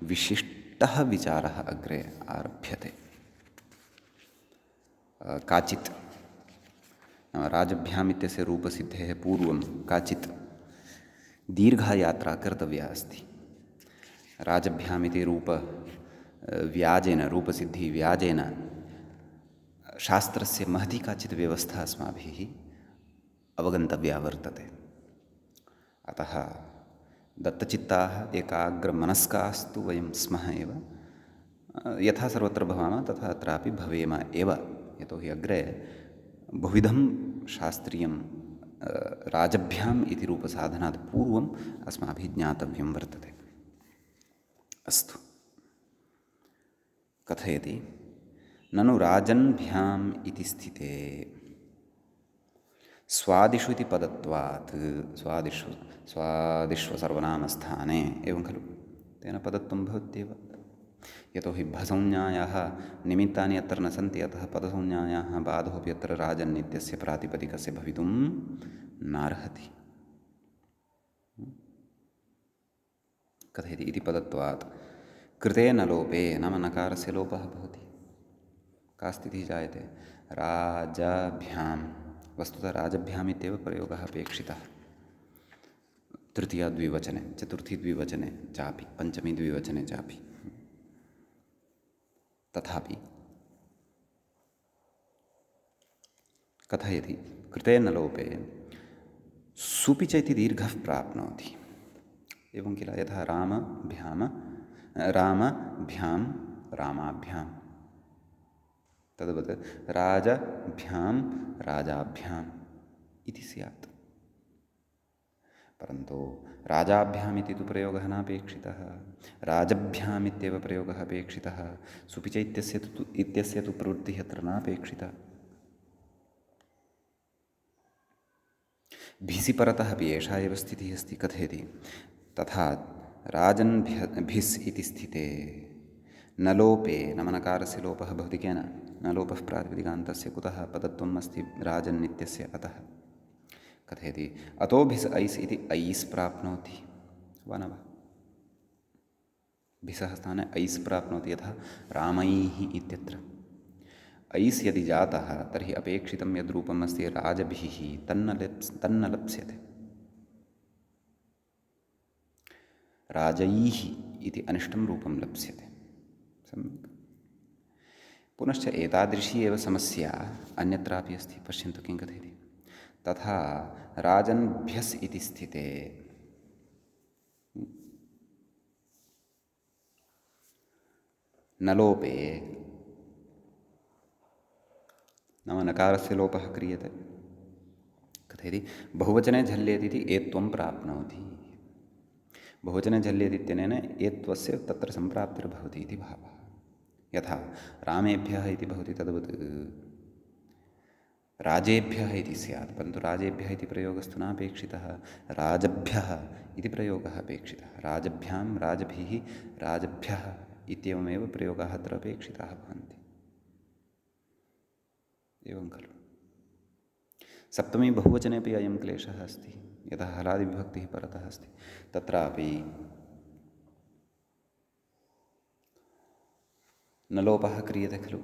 विशिष्टः विचारः अग्रे आरभ्यते। काचित् राजभ्याम् इत्यस्य रूपसिद्धेः पूर्वं काचित् दीर्घा यात्रा कर्तव्या अस्ति। राजभ्याम् इति व्याजेन रूपसिद्धिव्याजेन शास्त्रस्य महती काचित् व्यवस्था अस्माभिः अवगन्तव्या वर्तते। अतः दत्तचित्ताः एकाग्रमनस्कास्तु वयं स्मः एव। यथा सर्वत्र भवामः तथा अत्रापि भवेम एव। यतोहि अग्रे बहुविधं शास्त्रीयं राजभ्याम् इति रूपसाधनात् पूर्वम् अस्माभिः ज्ञातव्यं वर्तते। अस्तु कथयति ननु राजन्भ्याम् इति स्थिते स्वादिषु इति पदत्वात् स्वादिष्व सर्वनामस्थाने एवं खलु तेन पदत्वं भवत्येव। यतोहि भसंज्ञायाः निमित्तानि अत्र न सन्ति। अतः पदसंज्ञायाः बाधोऽपि अत्र राजन् इत्यस्य प्रातिपदिकस्य भवितुं नार्हति। कथयति इति पदत्वात् कृते न लोपे नाम नकारस्य लोपः भवति। का स्थितिः जायते राजभ्यां वस्तुतः राजभ्याम् इत्येव प्रयोगः अपेक्षितः तृतीया द्विवचने चतुर्थी द्विवचने चापि पञ्चमी द्विवचने चापि। तथापि कथयति कृते न लोपे सुपि च इति दीर्घः प्राप्नोति। एवं किल यथा रामभ्यां रामाभ्यां तद्वत् राजभ्यां राजाभ्याम् इति स्यात्। परन्तु राजाभ्याम् इति तु प्रयोगः नापेक्षितः। राजभ्याम् इत्येव प्रयोगः अपेक्षितः। सुपि च इत्यस्य तु प्रवृत्तिः अत्र नापेक्षिता। भिसि परतः अपि एषा एव स्थितिः अस्ति। कथयति तथा राजन् भिस् इति स्थिते न लोपे नाम नकारस्य लोपः भवति। केन न लोपः प्रातिपदिकान्तस्य कुतः पदत्वम् अस्ति राजन् इत्यस्य अतः। कथयति अतो भिस् ऐस् इति ऐस् प्राप्नोति वा न वा। भिसः स्थाने ऐस् प्राप्नोति यथा रामैः इत्यत्र ऐस् यदि जातः तर्हि अपेक्षितं यद्रूपम् अस्ति राजभिः तन्न लप्स्यते। राजैः इति अनिष्टं रूपं लप्स्यते। सम्यक्। पुनश्च एतादृशी एव समस्या अन्यत्रापि अस्ति। पश्यन्तु किं कथयति तथा राजन्भ्यस् इति स्थिते न लोपे नाम नकारस्य लोपः क्रियते। कथयति बहुवचने झल्येत् इति एत्वं प्राप्नोति। बहुवचने झल्येत् इत्यनेन एत्वस्य तत्र सम्प्राप्तिर्भवति इति भावः। यथा रामेभ्यः इति भवति तद्वत् राजेभ्यः इति स्यात्, परन्तु राजेभ्यः इति प्रयोगस्तु नापेक्षितः, राजभ्यः इति प्रयोगः अपेक्षितः। राजभ्यां राजभिः राजभ्यः इत्येवमेव प्रयोगाः अत्र अपेक्षिताः भवन्ति। एवं खलु। सप्तमी बहुवचनेपि अयं क्लेशः अस्ति, यतः हलादिविभक्तिः परतः अस्ति। तत्रापि न लोपः क्रियते खलु।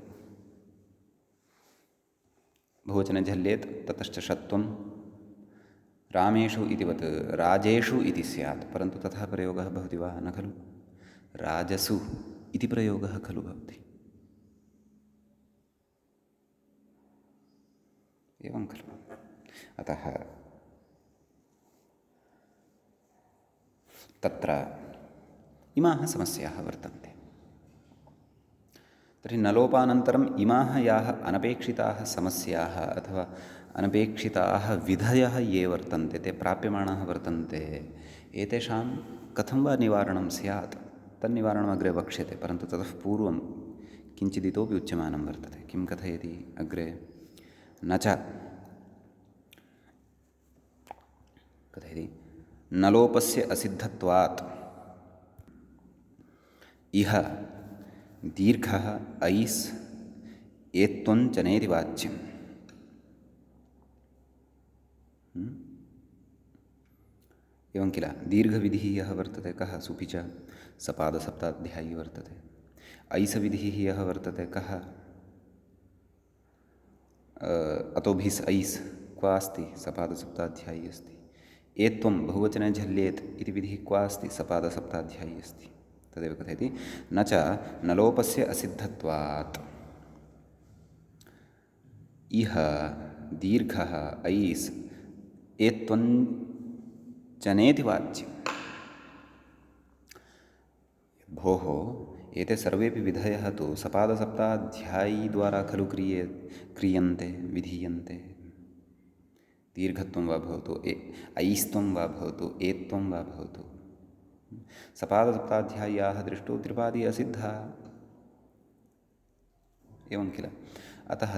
बहुवचने झल्येत् ततश्च षत्वं रामेषु इतिवत् राजेषु इति स्यात्, परन्तु तथा प्रयोगः भवति वा? न खलु। राजसु इति प्रयोगः खलु भवति। एवं खलु। अतः तत्र इमाः समस्याः वर्तन्ते। तर्हि नलोपानन्तरम् इमाः याः अनपेक्षिताः समस्याः अथवा अनपेक्षिताः विधयः ये वर्तन्ते, ते प्राप्यमाणाः वर्तन्ते, एतेषां कथं वा निवारणं स्यात् तन्निवारणम् अग्रे वक्ष्यते। परन्तु ततः पूर्वं किञ्चिदितोपि उच्यमानं वर्तते। किं कथयति अग्रे? न च कथयति नलोपस्य असिद्धत्वात् इह दीर्घः ऐस् एत्वञ्चनेति वाच्यम्। एवं किल। दीर्घविधिः यः वर्तते कः? सुपि च सपादसप्ताध्यायी वर्तते। ऐसविधिः यः वर्तते कः? अतोभिस् ऐस् क्व अस्ति? सपादसप्ताध्यायी अस्ति। एत्वं बहुवचने झल्येत् इति विधिः क्व अस्ति? सपादसप्ताध्यायी अस्ति। तदेव कथयति न च नलोपस्य असिद्धत्वात् इह दीर्घः ऐस् एत्वञ्चनेति वाच्यम्। भोः एते सर्वेपि विधयः तु सपादसप्ताध्यायी द्वारा खलु क्रियन्ते विधीयन्ते। दीर्घत्वं वा भवतु, ऐस्त्वं वा भवतु, एत्वं वा भवतु, सपादसप्ताध्याय्याः दृष्टौ त्रिपादी असिद्धा। एवं किल। अतः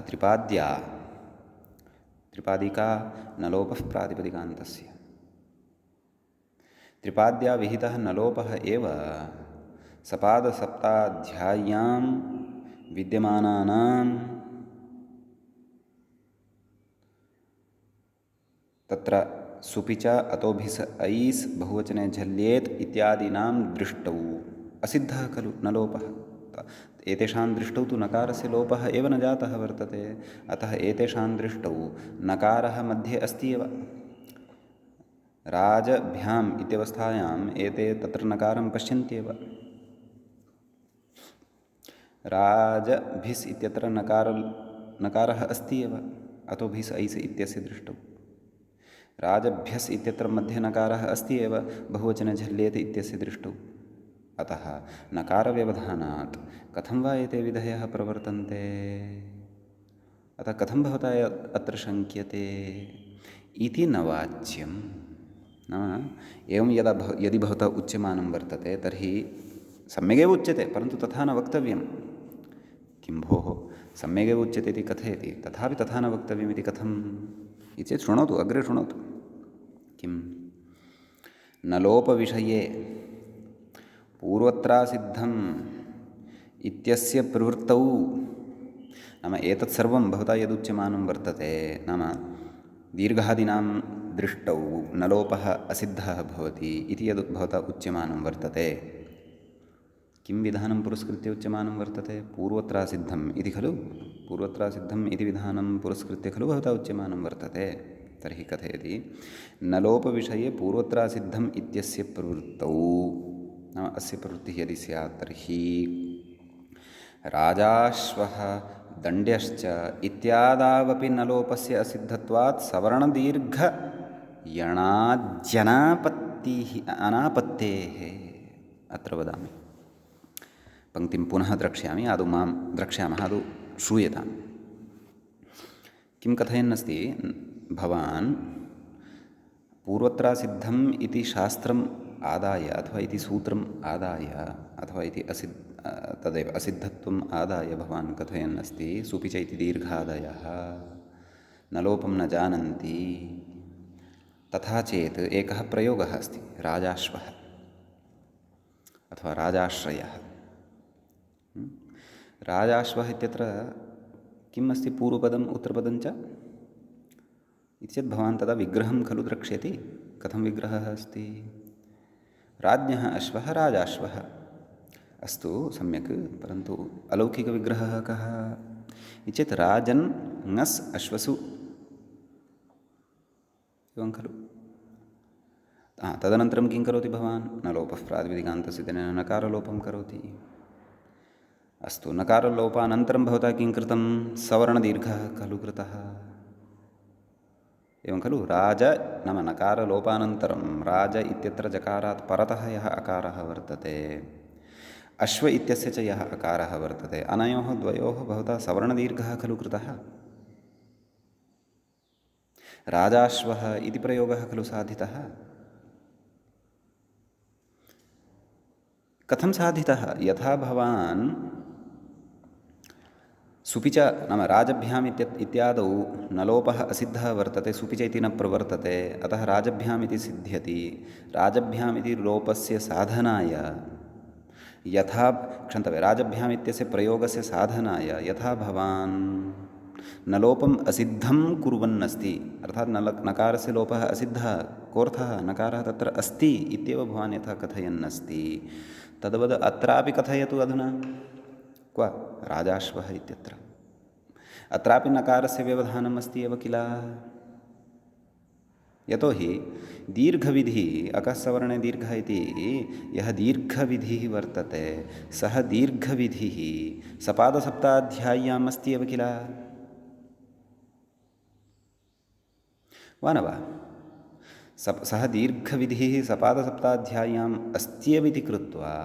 त्रिपादिका नलोपः प्रातिपदिकान्तस्य। त्रिपाद्या विहितः नलोपः एव सपादसप्ताध्याय्यां विद्यमानानां तत्र सुपि च अतोभिस् ऐस् बहुवचने झल्येत् इत्यादीनां दृष्टौ असिद्धः खलु न लोपः। एतेषां दृष्टौ तु नकारस्य लोपः एव न जातः वर्तते। अतः एतेषां दृष्टौ नकारः मध्ये अस्ति एव। राजभ्याम् इत्यवस्थायाम् एते तत्र नकारं पश्यन्त्येव। राजभिस् इत्यत्र नकारः अस्ति एव अतोभिस् ऐस् इत्यस्य दृष्टौ। राजभ्यस् इत्यत्र मध्ये नकारः अस्ति एव बहुवचने झल्येत् इत्यस्य दृष्टौ। अतः नकारव्यवधानात् कथं वा एते विधयः प्रवर्तन्ते? अतः कथं भवता अत्र शङ्क्यते इति न वाच्यम्। नाम एवं यदि भवता उच्यमानं वर्तते तर्हि सम्यगेव उच्यते, परन्तु तथा न वक्तव्यं। किं भोः, सम्यगेव उच्यते इति कथयति, तथापि तथा न वक्तव्यमिति कथम् इति चेत् शृणोतु, अग्रे शृणोतु। किं न लोपविषये पूर्वत्रासिद्धम् इत्यस्य प्रवृत्तौ, नाम एतत् सर्वं भवता यदुच्यमानं वर्तते, नाम दीर्घादीनां दृष्टौ न लोपः असिद्धः भवति इति यद् भवता उच्यमानं वर्तते, किं विधानं पुरस्कृत्य उच्यमानं वर्तते? पूर्वत्रासिद्धम् इति खलु। पूर्वत्रासिद्धम् इति विधानं पुरस्कृत्य खलु भवता उच्यमानं वर्तते। तर्हि कथयति न लोपविषये पूर्वत्रासिद्धम् इत्यस्य प्रवृत्तौ, नाम अस्य प्रवृत्तिः यदि स्यात् तर्हि राजाश्वः दण्ड्यश्च इत्यादावपि न लोपस्य असिद्धत्वात् सवर्णदीर्घयणाद्यनापत्तेः अत्र वदामि। पङ्क्तिं पुनः द्रक्ष्यामि, आदौ मां द्रक्ष्यामः, आदौ श्रूयताम्। किं कथयन्नस्ति, भवान् पूर्वत्रासिद्धम् इति शास्त्रम् आदाय अथवा इति सूत्रम् आदाय अथवा इति तदेव असिद्धत्वम् आदाय भवान् कथयन्नस्ति, सुपि च इति दीर्घादयः न लोपं न जानन्ति। तथा चेत् एकः प्रयोगः अस्ति, राजाश्वः अथवा राजाश्रयः। राजाश्वः इत्यत्र किम् अस्ति, पूर्वपदम् उत्तरपदं च इति चेत् भवान् तदा विग्रहं खलु द्रक्ष्यति। कथं विग्रहः अस्ति, राज्ञः अश्वः राजाश्वः। अस्तु सम्यक्, परन्तु अलौकिकविग्रहः कः इति चेत् राजन् ङस् अश्वसु, एवं खलु। तदनन्तरं किं करोति भवान्, न लोपः प्रातिपदिकान्तस्य तेन नकारलोपं करोति। अस्तु, नकारलोपानन्तरं भवता किं कृतं, सवर्णदीर्घः खलु कृतः, एवं खलु। राज नाम नकारलोपानन्तरं राज इत्यत्र जकारात् परतः यः अकारः वर्तते, अश्व इत्यस्य च यः अकारः वर्तते, अनयोः द्वयोः भवता सवर्णदीर्घः खलु कृतः। राजाश्वः इति प्रयोगः खलु साधितः। कथं साधितः, यथा भवान् सुपि च नाम राजभ्याम् इत्यादौ न लोपः असिद्धः वर्तते, सुपि च इति न प्रवर्तते, अतः राजभ्याम् इति सिद्ध्यति। राजभ्याम् इति लोपस्य साधनाय यथा, क्षन्तव्य, राजभ्याम् इत्यस्य प्रयोगस्य साधनाय यथा भवान् न लोपम् असिद्धं कुर्वन्नस्ति, अर्थात् नकारस्य लोपः असिद्धः, कोऽर्थः, नकारः तत्र अस्ति इत्येव भवान् यथा कथयन्नस्ति, तद्वद् अत्रापि कथयतु अधुना। क्व, राजाश्वः इत्यत्र अत्रापि नकारस्य व्यवधानम् अस्ति एव किल। यतोहि दीर्घविधिः, अकस्सवर्णे दीर्घः इति यः दीर्घविधिः वर्तते, सः दीर्घविधिः सपादसप्ताध्याय्याम् अस्ति एव किल, वा न वा। सः दीर्घविधिः सपादसप्ताध्याय्याम् अस्त्येव इति कृत्वा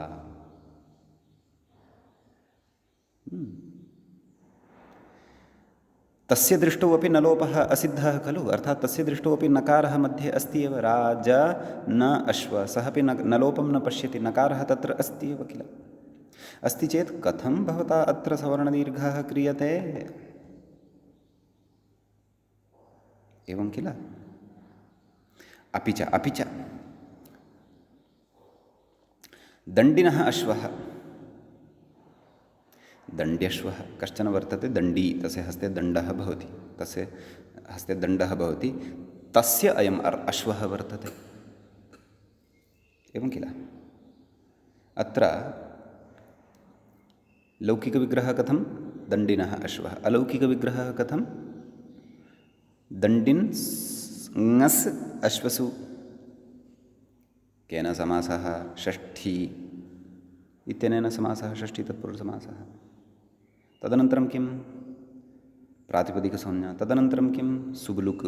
तस्य दृष्टौ अपि न लोपः असिद्धः खलु, अर्थात् तस्य दृष्टौ अपि नकारः मध्ये अस्ति एव। राज न अश्व, सः अपि न लोपं न पश्यति, नकारः तत्र अस्ति एव किल। अस्ति चेत् कथं भवता अत्र सवर्णदीर्घः क्रियते, एवं किल। अपि च दण्डिनः अश्वः, दण्ड्यश्वः कश्चन वर्तते, दण्डी, तस्य हस्ते दण्डः भवति, तस्य अयम् अश्वः वर्तते, एवं किल। अत्र लौकिकविग्रहः कथं, दण्डिनः अश्वः, अलौकिकविग्रहः कथं, दण्डिन् ङस् अश्वसु। केन समासः, षष्ठी इत्यनेन समासः, षष्ठी तत्पुरुषसमासः। तदनन्तरं किं, प्रातिपदिकसंज्ञा, तदनन्तरं किं, सुब्लुक्,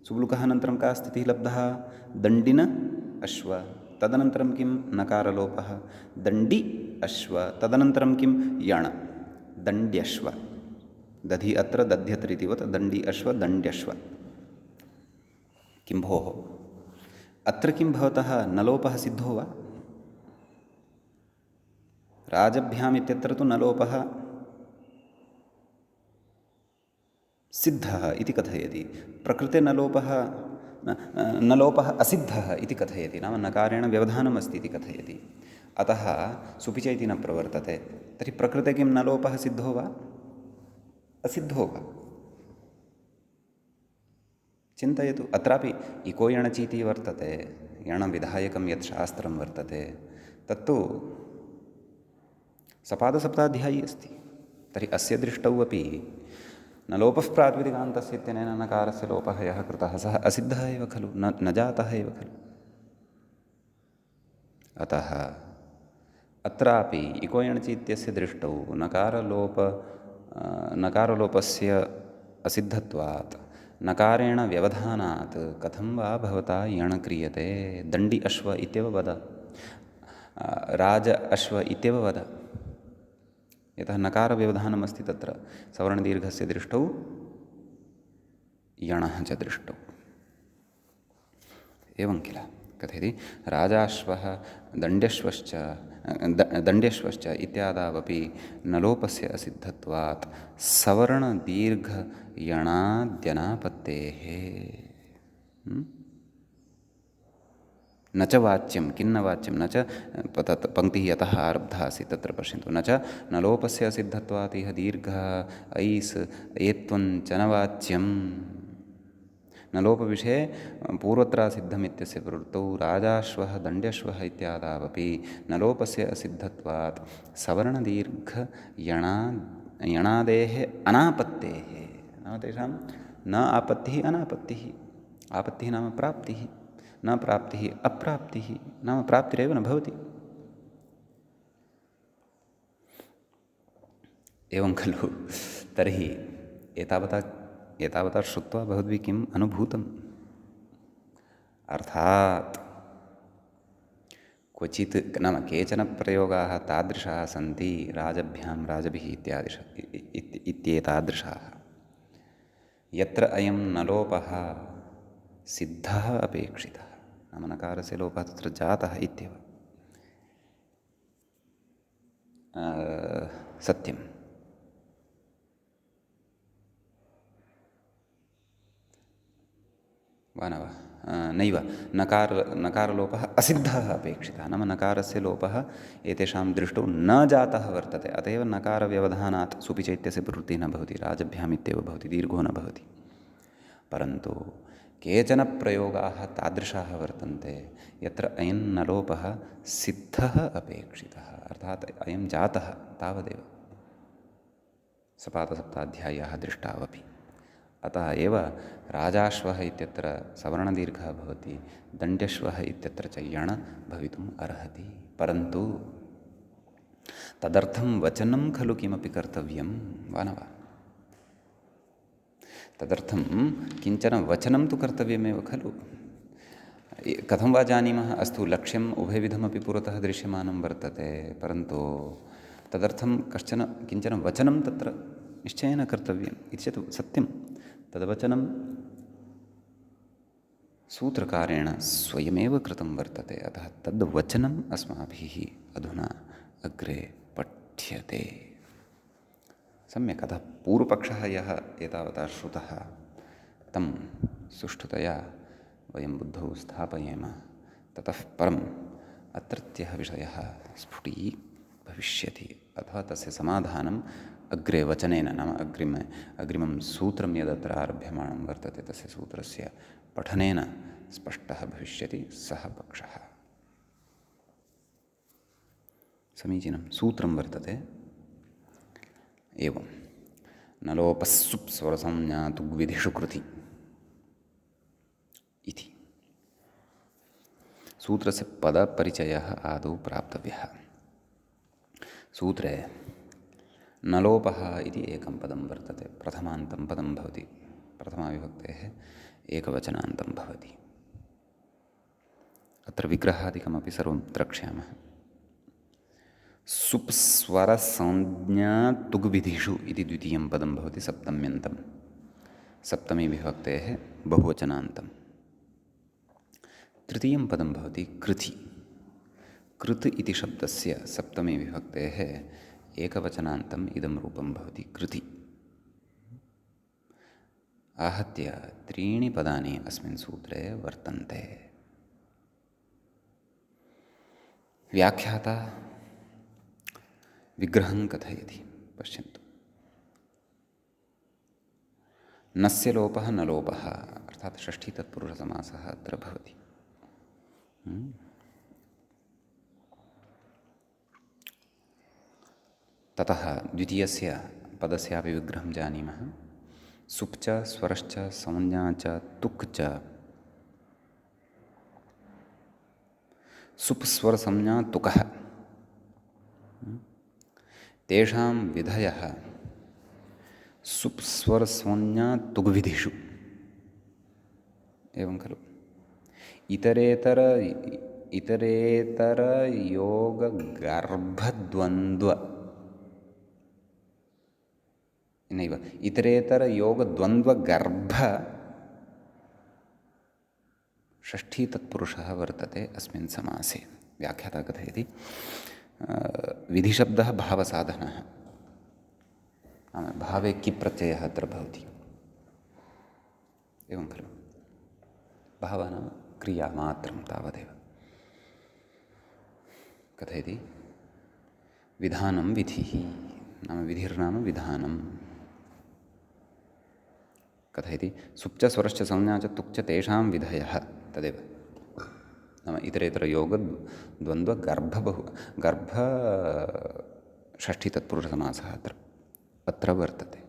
सुब्लुकः अनन्तरं का स्थितिः लब्धः, दण्डिन अश्व, तदनन्तरं किं, नकारलोपः, दण्डि अश्व, तदनन्तरं किं, यण, दण्ड्यश्व, दधि अत्र दध्यत्रितिवत्, दण्डि अश्व दण्ड्यश्व। किं भोः, अत्र किं भवतः न लोपः सिद्धो वा, राजभ्याम् इत्यत्र तु न लोपः सिद्धः इति कथयति, प्रकृते न लोपः असिद्धः इति कथयति, नाम नकारेण व्यवधानम् अस्ति इति कथयति, अतः सुपि च इति न प्रवर्तते। तर्हि प्रकृते किं न लोपः सिद्धो वा असिद्धो वा, चिन्तयतु। अत्रापि इको यणचीति वर्तते, यणविधायकं यत् शास्त्रं वर्तते तत्तु सपादसप्ताध्यायी अस्ति। तर्हि अस्य दृष्टौ अपि न लोपः प्रातिपदिकान्तस्य इत्यनेन नकारस्य लोपः यः कृतः सः असिद्धः एव खलु, न जातः एव खलु। अतः अत्रापि इको यणचि इत्यस्य दृष्टौ नकारलोपस्य असिद्धत्वात्, नकारेण व्यवधानात् कथं वा भवता यण क्रियते, दण्डि अश्व इत्येव वद। राज अश्व इत्येव वद, यतः नकारव्यवधानमस्ति तत्र सवर्णदीर्घस्य दृष्टौ यणः च दृष्टौ। एवं किल कथयति राजाश्वः दण्ड्यश्वश्च दण्ड्यश्वश्च इत्यादावपि नलोपस्य असिद्धत्वात् सवर्णदीर्घयणाद्यनापत्तेः। न च वाच्यं, किन्न वाच्यं, न च तत् पङ्क्तिः यतः आरब्धा आसीत् तत्र पश्यन्तु, न च नलोपस्य असिद्धत्वात् इह दीर्घः ऐस् एत्वं च न वाच्यम्। नलोपविषये पूर्वत्रासिद्धमित्यस्य प्रवृत्तौ राजाश्वः दण्ड्यश्वः इत्यादावपि नलोपस्य असिद्धत्वात् सवर्णदीर्घयणादेः अनापत्तेः, नाम तेषां न आपत्तिः अनापत्तिः, आपत्तिः नाम प्राप्तिः, न प्राप्तिः अप्राप्तिः नाम प्राप्तिरेव न भवति। एवं खलु। तर्हि एतावता श्रुत्वा भवद्भिः किम् अनुभूतम्? अर्थात् क्वचित् नाम केचन प्रयोगाः तादृशाः सन्ति राजभ्यां राजभिः इत्येतादृशाः, यत्र अयं नलोपः सिद्धः अपेक्षितः, नाम नकारस्य लोपः तत्र जातः इत्येव। सत्यं वा न वा? नैव, नकारलोपः असिद्धः अपेक्षितः, नाम नकारस्य लोपः एतेषां दृष्टौ न जातः वर्तते, अत एव नकारव्यवधानात् सुपि चैत्यस्य प्रवृत्तिः न भवति, राजभ्याम् इत्येव भवति, दीर्घो न भवति। परन्तु केचन प्रयोगाः तादृशाः वर्तन्ते यत्र अयं नलोपः सिद्धः अपेक्षितः, अर्थात् अयं जातः तावदेव, सपादसप्ताध्याय्याः दृष्टावपि। अतः एव राजाश्वः इत्यत्र सवर्णदीर्घः भवति, दण्ड्यश्वः इत्यत्र च यण भवितुम् अर्हति। परन्तु तदर्थं वचनं खलु किमपि कर्तव्यं वा न वा? तदर्थं किञ्चन वचनं तु कर्तव्यमेव खलु। कथं वा जानीमः? अस्तु, लक्ष्यम् उभयविधमपि पुरतः दृश्यमानं वर्तते, परन्तु तदर्थं किञ्चन वचनं तत्र निश्चयेन कर्तव्यम् इति चेत् सत्यं। तद्वचनं सूत्रकारेण स्वयमेव कृतं वर्तते, अतः तद्वचनम् अस्माभिः अधुना अग्रे पठ्यते। सम्यक्। अतः पूर्वपक्षः यः एतावता श्रुतः तं सुष्ठुतया वयं बुद्धौ स्थापयेम, ततः परम् अत्रत्यः विषयः स्फुटीभविष्यति, अथवा तस्य समाधानम् अग्रे वचनेन, नाम अग्रिमं सूत्रं यदत्र आरभ्यमाणं वर्तते तस्य सूत्रस्य पठनेन स्पष्टः भविष्यति सः पक्षः। समीचीनं। सूत्रं वर्तते एवं नलोपस्सुप् स्वरसंज्ञा तुग्विधिषु कृति इति। सूत्रस्य पदपरिचयः आदौ प्राप्तव्यः। सूत्रे नलोपः इति एकं पदं वर्तते, प्रथमान्तं पदं भवति, प्रथमाविभक्तेः एकवचनान्तं भवति। अत्र विग्रहादिकमपि सर्वं द्रक्ष्यामः। सुप्स्वरसंज्ञा तुग्विधिषु इति द्वितीयं पदं भवति, सप्तम्यन्तं, सप्तमी विभक्तेः बहुवचनान्तं। तृतीयं पदं भवति कृति। कृत् इति शब्दस्य सप्तमी विभक्तेः एकवचनान्तम् इदं रूपं भवति कृति। आहत्य त्रीणि पदानि अस्मिन् सूत्रे वर्तन्ते। व्याख्याता विग्रहं कथयति, पश्यन्तु। नस्य लोपः न लोपः, अर्थात् षष्ठी तत्पुरुषसमासः अत्र भवति। ततः द्वितीयस्य पदस्यापि विग्रहं जानीमः। सुप् च स्वरश्च संज्ञा च तुक् च। सुप् स्वर संज्ञा तुकः, तेषां विधयः सुप् स्वर संज्ञा तुग्विधिषु। एवं खलु। इतरेतरयोगगर्भद्वन्द्व नैव इतरेतरयोगद्वन्द्वगर्भ षष्ठी तत्पुरुषः वर्तते अस्मिन् समासे। व्याख्याता कथयति विधिशब्दः भावसाधनः, भावे कि प्रत्ययः अत्र भवति, एवं खलु। भावः नाम क्रिया मात्रं तावदेव। कथयति विधानं विधिः नाम विधिर्नाम विधानं। कथयति सुप्च स्वरश्च संज्ञा च तुक् च तेषां विधयः, तदेव नाम इतरेतरयोगद्वन्द्वगर्भबहु गर्भ षष्ठी तत्पुरुषसमासः अत्र वर्तते।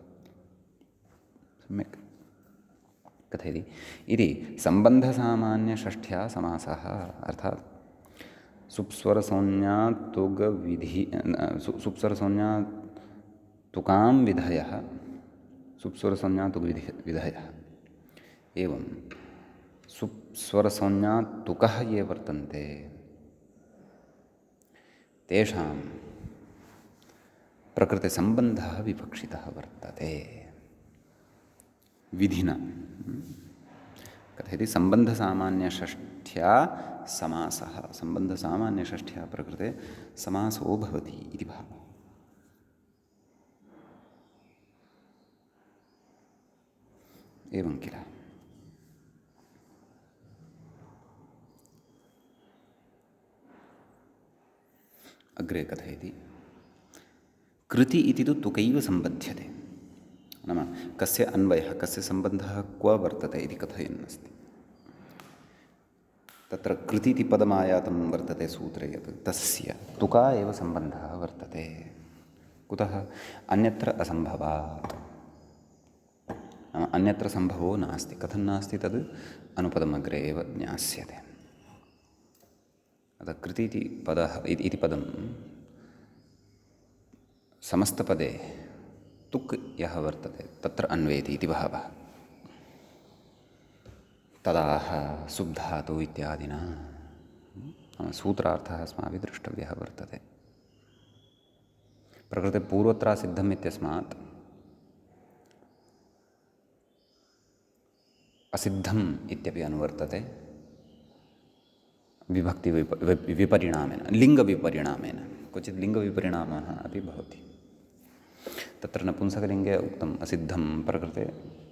सम्यक्। कथयति इति सम्बन्धसामान्यषष्ठ्या समासः, अर्थात् सुप्स्वरसंज्ञा तुगविधि सुप्स्वरसंज्ञा तुकां विधयः, सुप्स्वरसंज्ञा तुग्विधयः। एवं सुप्स्वरसंज्ञा तुकः ये वर्तन्ते तेषां प्रकृतिसम्बन्धः विवक्षितः वर्तते विधिना। कथयति सम्बन्धसामान्यषष्ठ्या समासः, सम्बन्धसामान्यषष्ठ्या प्रकृते समासो भवति इति भावः। एवं किल। अग्रे कथयति कृति इति तु तुकैव सम्बध्यते, नाम कस्य अन्वयः कस्य सम्बन्धः क्व वर्तते इति कथयन्नस्ति। तत्र कृति इति पदमायातं वर्तते सूत्रे यत् तस्य तुका एव सम्बन्धः वर्तते। कुतः? अन्यत्र असम्भवात्, अन्यत्र सम्भवो नास्ति। कथं नास्ति? तद् अनुपदमग्रे एव ज्ञास्यते। अतः कृति इति पदः इति पदं समस्तपदे तुक् यः वर्तते तत्र अन्वेति इति भावः। तदाह सुब्धातु इत्यादिना सूत्रार्थः अस्माभिः द्रष्टव्यः वर्तते। प्रकृते पूर्वत्रासिद्धम् इत्यस्मात् असिद्धम् इत्यपि अनुवर्तते विभक्तिविपरिणामेन, लिङ्गविपरिणामेन। क्वचित् लिङ्गविपरिणामः अपि भवति। तत्र नपुंसकलिङ्गे उक्तम् असिद्धं प्रकृते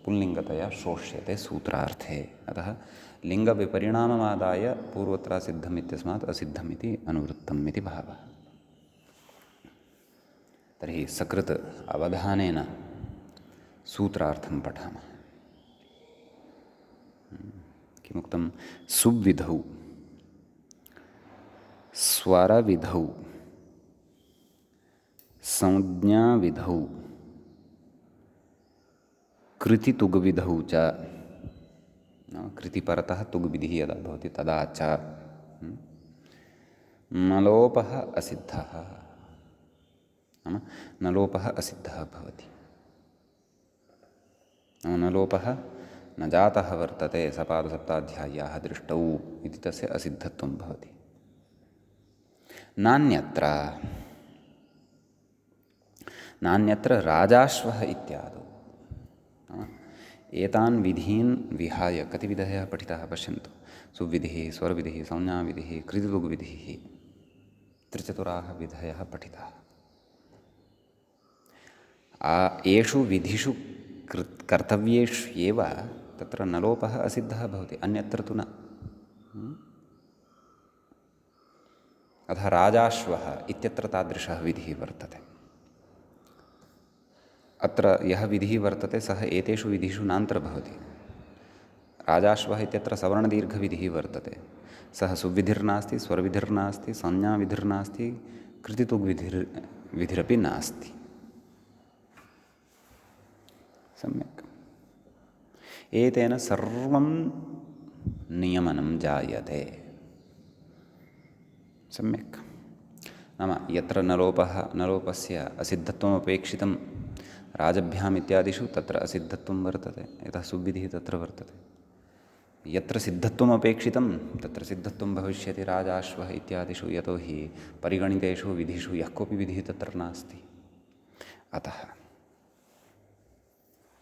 पुल्लिङ्गतया श्रोष्यते सूत्रार्थे। अतः लिङ्गविपरिणाममादाय पूर्वत्रासिद्धम् इत्यस्मात् असिद्धम् इति अनुवृत्तम् इति भावः। तर्हि सकृत् अवधानेन सूत्रार्थं पठामः। किमुक्तं? सुविधौ, स्वरविधौ, संज्ञाविधौ, कृतितुग्विधौ च, कृतिपरतः तुग्विधिः यदा भवति तदा च नलोपः असिद्धः, नाम नलोपः असिद्धः भवति। नलोपः न जातः वर्तते सपादसप्ताध्याय्याः दृष्टौ इति तस्य असिद्धत्वं भवति। नान्यत्र राजाश्वः इत्यादौ एतान् विधीन् विहाय कति विधयः पठिताः पश्यन्तु। सुविधिः, स्वरविधिः, संज्ञाविधिः, कृतितुग्विधिः, त्रिचतुराः विधयः पठिताः। येषु विधिषु कर्तव्येषु एव तत्र नलोपः असिद्धः भवति, अन्यत्र तु न। अतः राजाश्वः इत्यत्र तादृशः विधिः वर्तते। अत्र यः विधिः वर्तते सः एतेषु विधिषु नान्तर्भवति। राजाश्वः इत्यत्र सवर्णदीर्घविधिः वर्तते, सः सुविधिर्नास्ति, स्वरविधिर्नास्ति, संज्ञाविधिर्नास्ति, कृतितुग्विधिरपि नास्ति। सम्यक्। एतेन सर्वं नियमनं जायते। सम्यक्। नाम यत्र नलोपस्य असिद्धत्वमपेक्षितं राजभ्याम् इत्यादिषु तत्र असिद्धत्वं वर्तते, यतः सुविधिः तत्र वर्तते। यत्र सिद्धत्वम् अपेक्षितं तत्र सिद्धत्वं भविष्यति राजाश्वः इत्यादिषु, यतो हि परिगणितेषु विधिषु यः कोऽपि विधिः तत्र नास्ति। अतः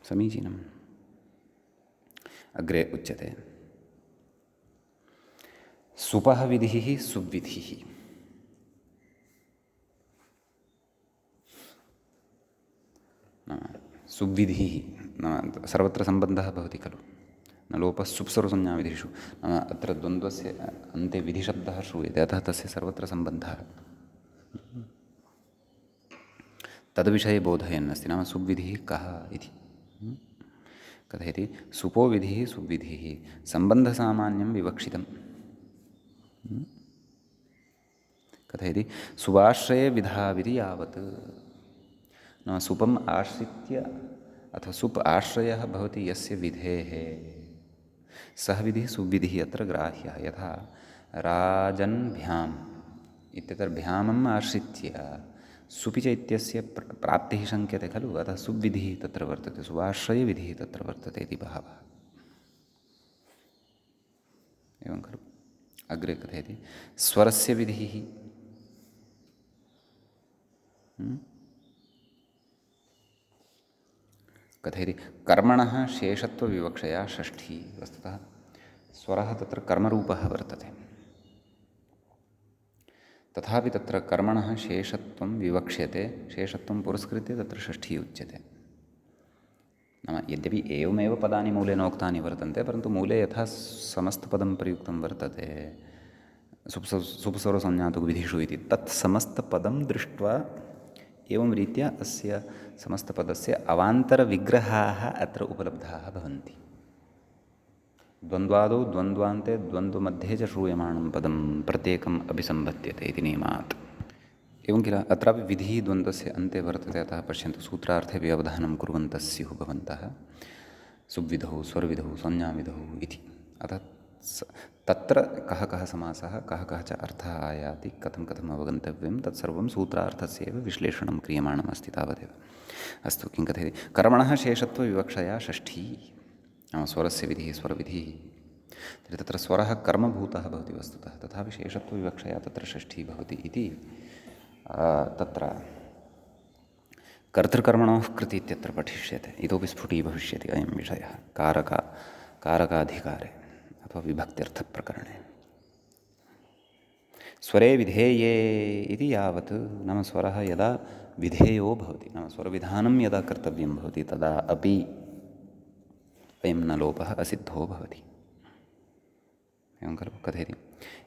समीचीनम्। अग्रे उच्यते सुपः विधिः सुविधिः। सुविधिः नाम सर्वत्र सम्बन्धः भवति खलु, न लोपः सुप्सर्वसंज्ञाविधिषु, नाम अत्र द्वन्द्वस्य अन्ते विधिशब्दः श्रूयते, अतः तस्य सर्वत्र सम्बन्धः तद्विषये बोधयन्नस्ति। नाम सुविधिः कः इति कथयति। सुपो विधिः सुविधिः सम्बन्धसामान्यं विवक्षितम्। कथयति सुवाश्रये विधाविधि यावत्। नाम सुपम् आश्रित्य अथवा सुप् आश्रयः भवति यस्य विधेः, सः विधिः सुविधिः अत्र ग्राह्यः। यथा राजन्भ्याम् इत्यत्र भ्यामम् आश्रित्य सुपि च इत्यस्य प्राप्तिः शङ्क्यते खलु, अतः सुविधिः तत्र वर्तते, सुवाश्रयविधिः तत्र वर्तते इति भावः। एवं खलु। अग्रे कथयति स्वरस्य विधिः। कथयति कर्मणः शेषत्वविवक्षया षष्ठी। वस्तुतः स्वरः तत्र कर्मरूपः वर्तते, तथापि तत्र कर्मणः शेषत्वं विवक्ष्यते, शेषत्वं पुरस्कृत्य तत्र षष्ठी उच्यते। नाम यद्यपि एवमेव पदानि मूले नोक्तानि वर्तन्ते, परन्तु मूले यथा समस्तपदं प्रयुक्तं वर्तते सुप्सर्वसंज्ञातु विधिषु इति, तत् समस्तपदं दृष्ट्वा एवं रीत्या अस्य समस्तपदस्य अवान्तरविग्रहाः अत्र उपलब्धाः भवन्ति। द्वन्द्वादौ द्वन्द्वान्ते द्वन्द्वमध्ये च श्रूयमाणं पदं प्रत्येकम् अभिसम्बध्यते इति नियमात्। एवं किल अत्रापि विधिः द्वन्द्वस्य अन्ते वर्तते, अतः पश्यन्तु सूत्रार्थेऽपि अवधानं कुर्वन्तः स्युः भवन्तः। सुविधौ स्वरविधौ संज्ञाविधौ इति। अतः तत्र कः कः समासः कः कः च अर्थः आयाति, कथं कथम् अवगन्तव्यं, तत्सर्वं सूत्रार्थस्य एव विश्लेषणं क्रियमाणमस्ति तावदेव। अस्तु, किं कथयति कर्मणः शेषत्वविवक्षया षष्ठी। नाम स्वरस्य विधिः स्वरविधिः, तर्हि तत्र स्वरः कर्मभूतः भवति वस्तुतः, तथापि शेषत्वविवक्षया तत्र षष्ठी भवति इति तत्र कर्तृकर्मणोः कृति इत्यत्र पठिष्यते। इतोपि स्फुटीभविष्यति अयं विषयः कारकाधिकारे अथवा विभक्त्यर्थप्रकरणे। स्वरे विधेये इति यावत्, नाम स्वरः यदा विधेयो भवति, नाम स्वरविधानं यदा कर्तव्यं भवति तदा अपि अयं न लोपः असिद्धो भवति। एवं खलु। कथयति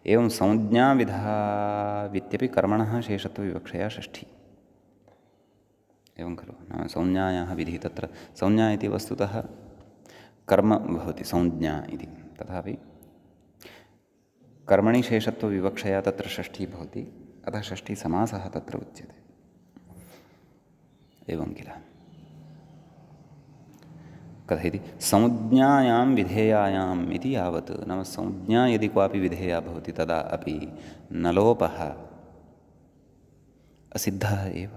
एवं संज्ञाविधावित्यपि कर्मणः शेषत्वविवक्षया षष्ठी। एवं खलु। नाम संज्ञायाः विधिः, तत्र संज्ञा इति वस्तुतः कर्म भवति संज्ञा इति, तथापि कर्मणि शेषत्वविवक्षया तत्र षष्ठी भवति, अतः षष्ठीसमासः तत्र उच्यते। एवं किल। कथयति संज्ञायां विधेयायाम् इति यावत्, नाम संज्ञा यदि क्वापि विधेया भवति तदा अपि न लोपः असिद्धः एव।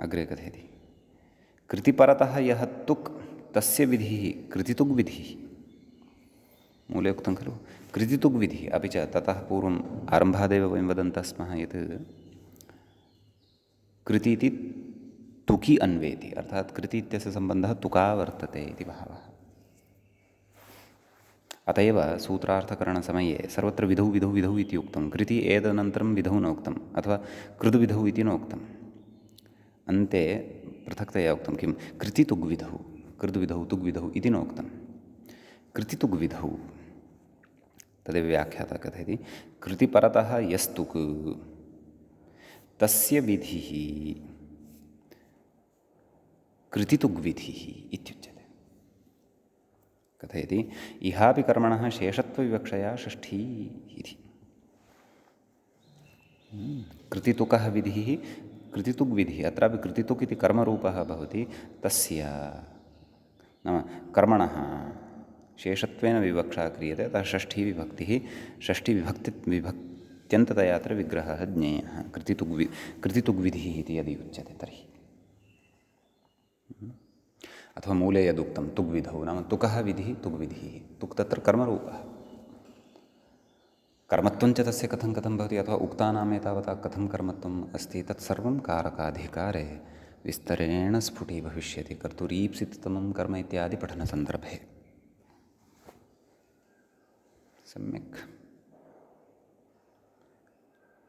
अग्रे कथयति कृतिपरतः यः तुक् तस्य विधिः कृतितुक् विधिः। मूले उक्तं खलु कृतितुक् विधिः, अपि च ततः पूर्वम् आरम्भादेव वयं वदन्तः स्मः यत् कृति इति तुकि अन्वेति, अर्थात् कृति इत्यस्य सम्बन्धः तुका वर्तते इति भावः। अत एव सूत्रार्थकरणसमये सर्वत्र विधौ विधौ विधौ इति उक्तं, कृति एतदनन्तरं विधौ नोक्तम्, अथवा कृतुविधौ इति नोक्तम्। अन्ते पृथक्तया उक्तं किं कृतितुग्विधौ, कृतुविधौ तुग्विधौ इति नोक्तं। कृतितुग्विधौ तदेव व्याख्याता कथयति कृतिपरतः यस्तुक् तस्य विधिः कृतितुग्विधिः इत्युच्यते। कथयति इहापि कर्मणः शेषत्वविवक्षया षष्ठी इति। कृतितुकः विधिः कृतितुग्विधिः, अत्रापि कृतितुक् इति कर्मरूपः भवति, तस्य नाम कर्मणः शेषत्वेन विवक्षा क्रियते, अतः षष्ठीविभक्तिः, षष्ठीविभक्त्यन्ततया अत्र विग्रहः ज्ञेयः। कृतितुग्विधिः इति यदि उच्यते तर्हि अथवा मूले यदुक्तं तुग्विधौ नाम तुकः विधिः तुग्विधिः तुक् तत्र कर्मरूपः कर्मत्वञ्च तस्य कथं कथं भवति अथवा उक्तानाम् एतावता कथं कर्मत्वम् अस्ति तत्सर्वं कारकाधिकारे विस्तरेण स्फुटीभविष्यति कर्तुरीप्सिततमं कर्म इत्यादि पठनसन्दर्भे सम्यक्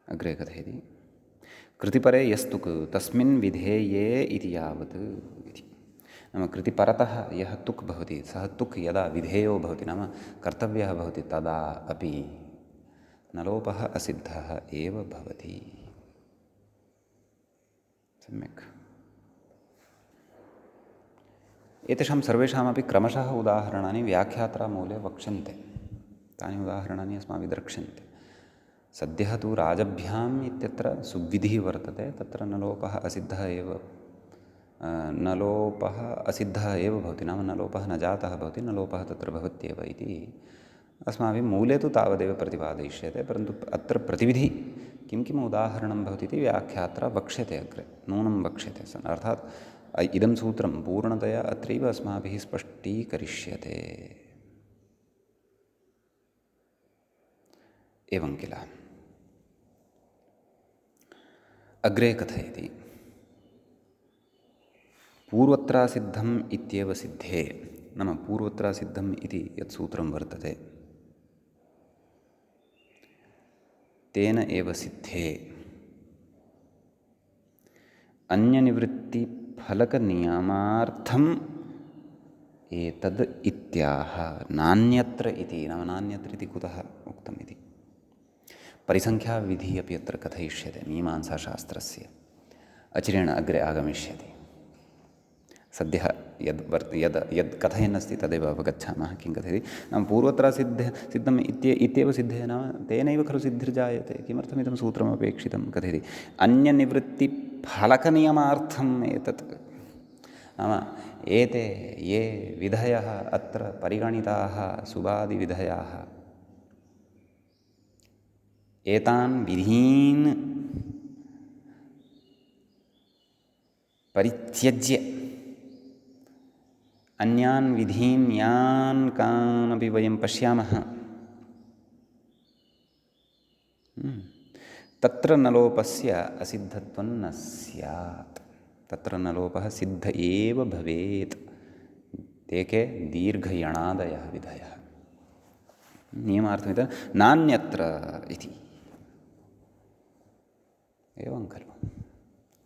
अग्रे कथयति कृतिपरे यस्तुक् तस्मिन् विधेये इति यावत् इति नाम कृतिपरतः यः तुक् भवति सः तुक् यदा विधेयो भवति नाम कर्तव्यः भवति तदा अपि नलोपः असिद्धः एव भवति सम्यक् एतेषां सर्वेषामपि क्रमशः उदाहरणानि व्याख्यात्रामूले वक्ष्यन्ते तानि उदाहरणानि अस्माभिः द्रक्ष्यन्ते सद्यः तु राजभ्याम् इत्यत्र सुविधिः वर्तते तत्र नलोपः असिद्धः एव भवति नाम नलोपः न जातः भवति नलोपः तत्र भवत्येव इति अस्माभिः मूले तु तावदेव प्रतिपादयिष्यते परन्तु अत्र प्रतिविधि किं किम् उदाहरणं भवति इति व्याख्यात्रा वक्ष्यते अग्रे नूनं वक्ष्यते अर्थात् इदं सूत्रं पूर्णतया अत्रैव अस्माभिः स्पष्टीकरिष्यते एवं किल अग्रे कथयति पूर्वत्रासिद्धम् इत्येव सिद्धे नाम पूर्वत्रासिद्धम् इति यत् सूत्रं वर्तते तेन एव सिद्धे अन्यनिवृत्तिफलकनियमार्थम् एतद् इत्याह नान्यत्र इति नाम नान्यत्र इति कुतः उक्तम् इति परिसङ्ख्याविधिः अपि अत्र कथयिष्यते मीमांसाशास्त्रस्य अचिरेण अग्रे आगमिष्यति सद्यः यद् कथयन्नस्ति तदेव अवगच्छामः किं कथयति नाम पूर्वत्रासिद्धम् इत्येव सिद्धे नाम तेनैव खलु सिद्धिर्जायते किमर्थमिदं सूत्रमपेक्षितं कथयति अन्यनिवृत्तिफलकनियमार्थम् एतत् नाम एते ये विधयः अत्र परिगणिताः सुबादिविधयाः एतान् विधीन् परित्यज्य अन्यान् विधीन् यान् कानपि वयं पश्यामः तत्र नलोपस्य असिद्धत्वं न स्यात् तत्र नलोपः सिद्ध एव भवेत् ते के दीर्घयणादयः विधयः नियमार्थमिति नान्यत्र इति एवं खलु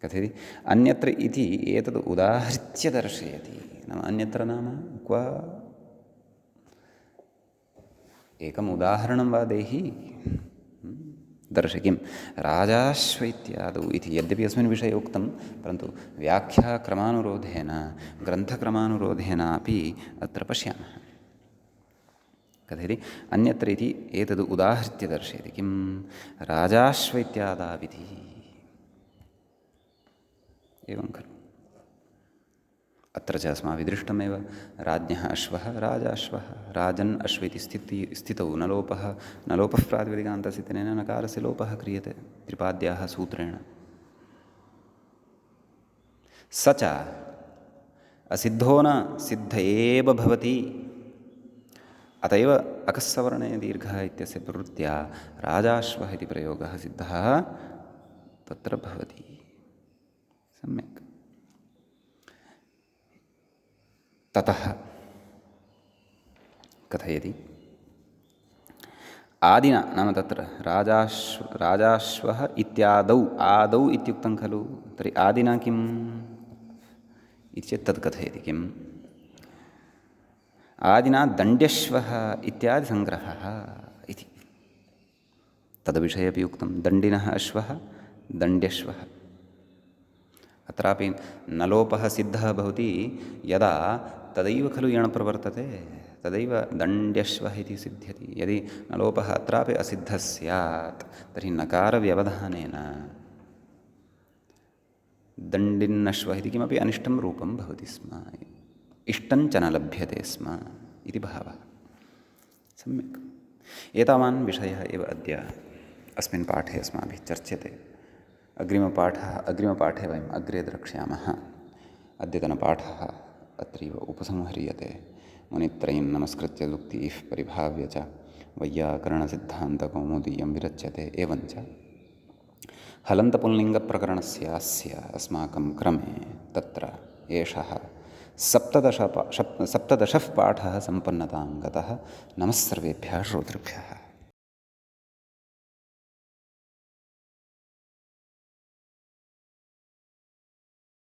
कथयति अन्यत्र इति एतद् उदाहृत्य दर्शयति नाम अन्यत्र नाम क्व एकम् उदाहरणं वा देहि दर्शय किं राजाश्व इत्यादौ इति यद्यपि अस्मिन् विषये उक्तं परन्तु व्याख्याक्रमानुरोधेन ग्रन्थक्रमानुरोधेनापि अत्र पश्यामः कथयति अन्यत्र इति एतद् उदाहृत्य दर्शयति किं राजाश्व इत्यादाविधिः एवं खलु अत्र च अस्माभिः दृष्टमेव राज्ञः अश्वः राजाश्वः राजन् अश्व इति स्थितौ नलोपः प्रातिपदिकान्तसिद्धनेन नकारस्य लोपः क्रियते त्रिपाद्याः सूत्रेण स च असिद्धो न सिद्ध एव भवति अत एव अकस्सवर्णे दीर्घः इत्यस्य प्रवृत्त्या राजाश्वः इति प्रयोगः सिद्धः तत्र भवति सम्यक् ततः कथयति आदिना नाम तत्र राजाश्वः इत्यादौ आदौ इत्युक्तं खलु तर्हि आदिना किम् इति चेत् तत् कथयति किम् आदिना दण्ड्यश्वः इत्यादि सङ्ग्रहः इति तद्विषये अपि उक्तं दण्डिनः अश्वः दण्ड्यश्वः अत्रापि नलोपः सिद्धः भवति यदा तदैव खलु यण् प्रवर्तते तदैव दण्ड्यश्वः इति सिद्ध्यति यदि नलोपः अत्रापि असिद्धः स्यात् तर्हि नकारव्यवधानेन दण्डिन्नश्वः इति किमपि अनिष्टं रूपं भवति स्म इष्टञ्च न लभ्यते स्म इति भावः सम्यक् एतावान् विषयः एव अद्य अस्मिन् पाठे अस्माभिः चर्च्यते अग्रिमपाठे वयम् अग्रे द्रक्ष्यामः अद्यतनपाठः अत्रैव उपसंह्रियते। मुनित्रयं नमस्कृत्य उक्तिः परिभाव्य च वैयाकरणसिद्धान्तकौमुदीयं विरच्यते। एवञ्च हलन्तपुल्लिङ्गप्रकरणस्य अस्माकं क्रमे तत्र एषः सप्तदशः पाठः सम्पन्नतां गतः। नमः सर्वेभ्यः श्रोतृभ्यः।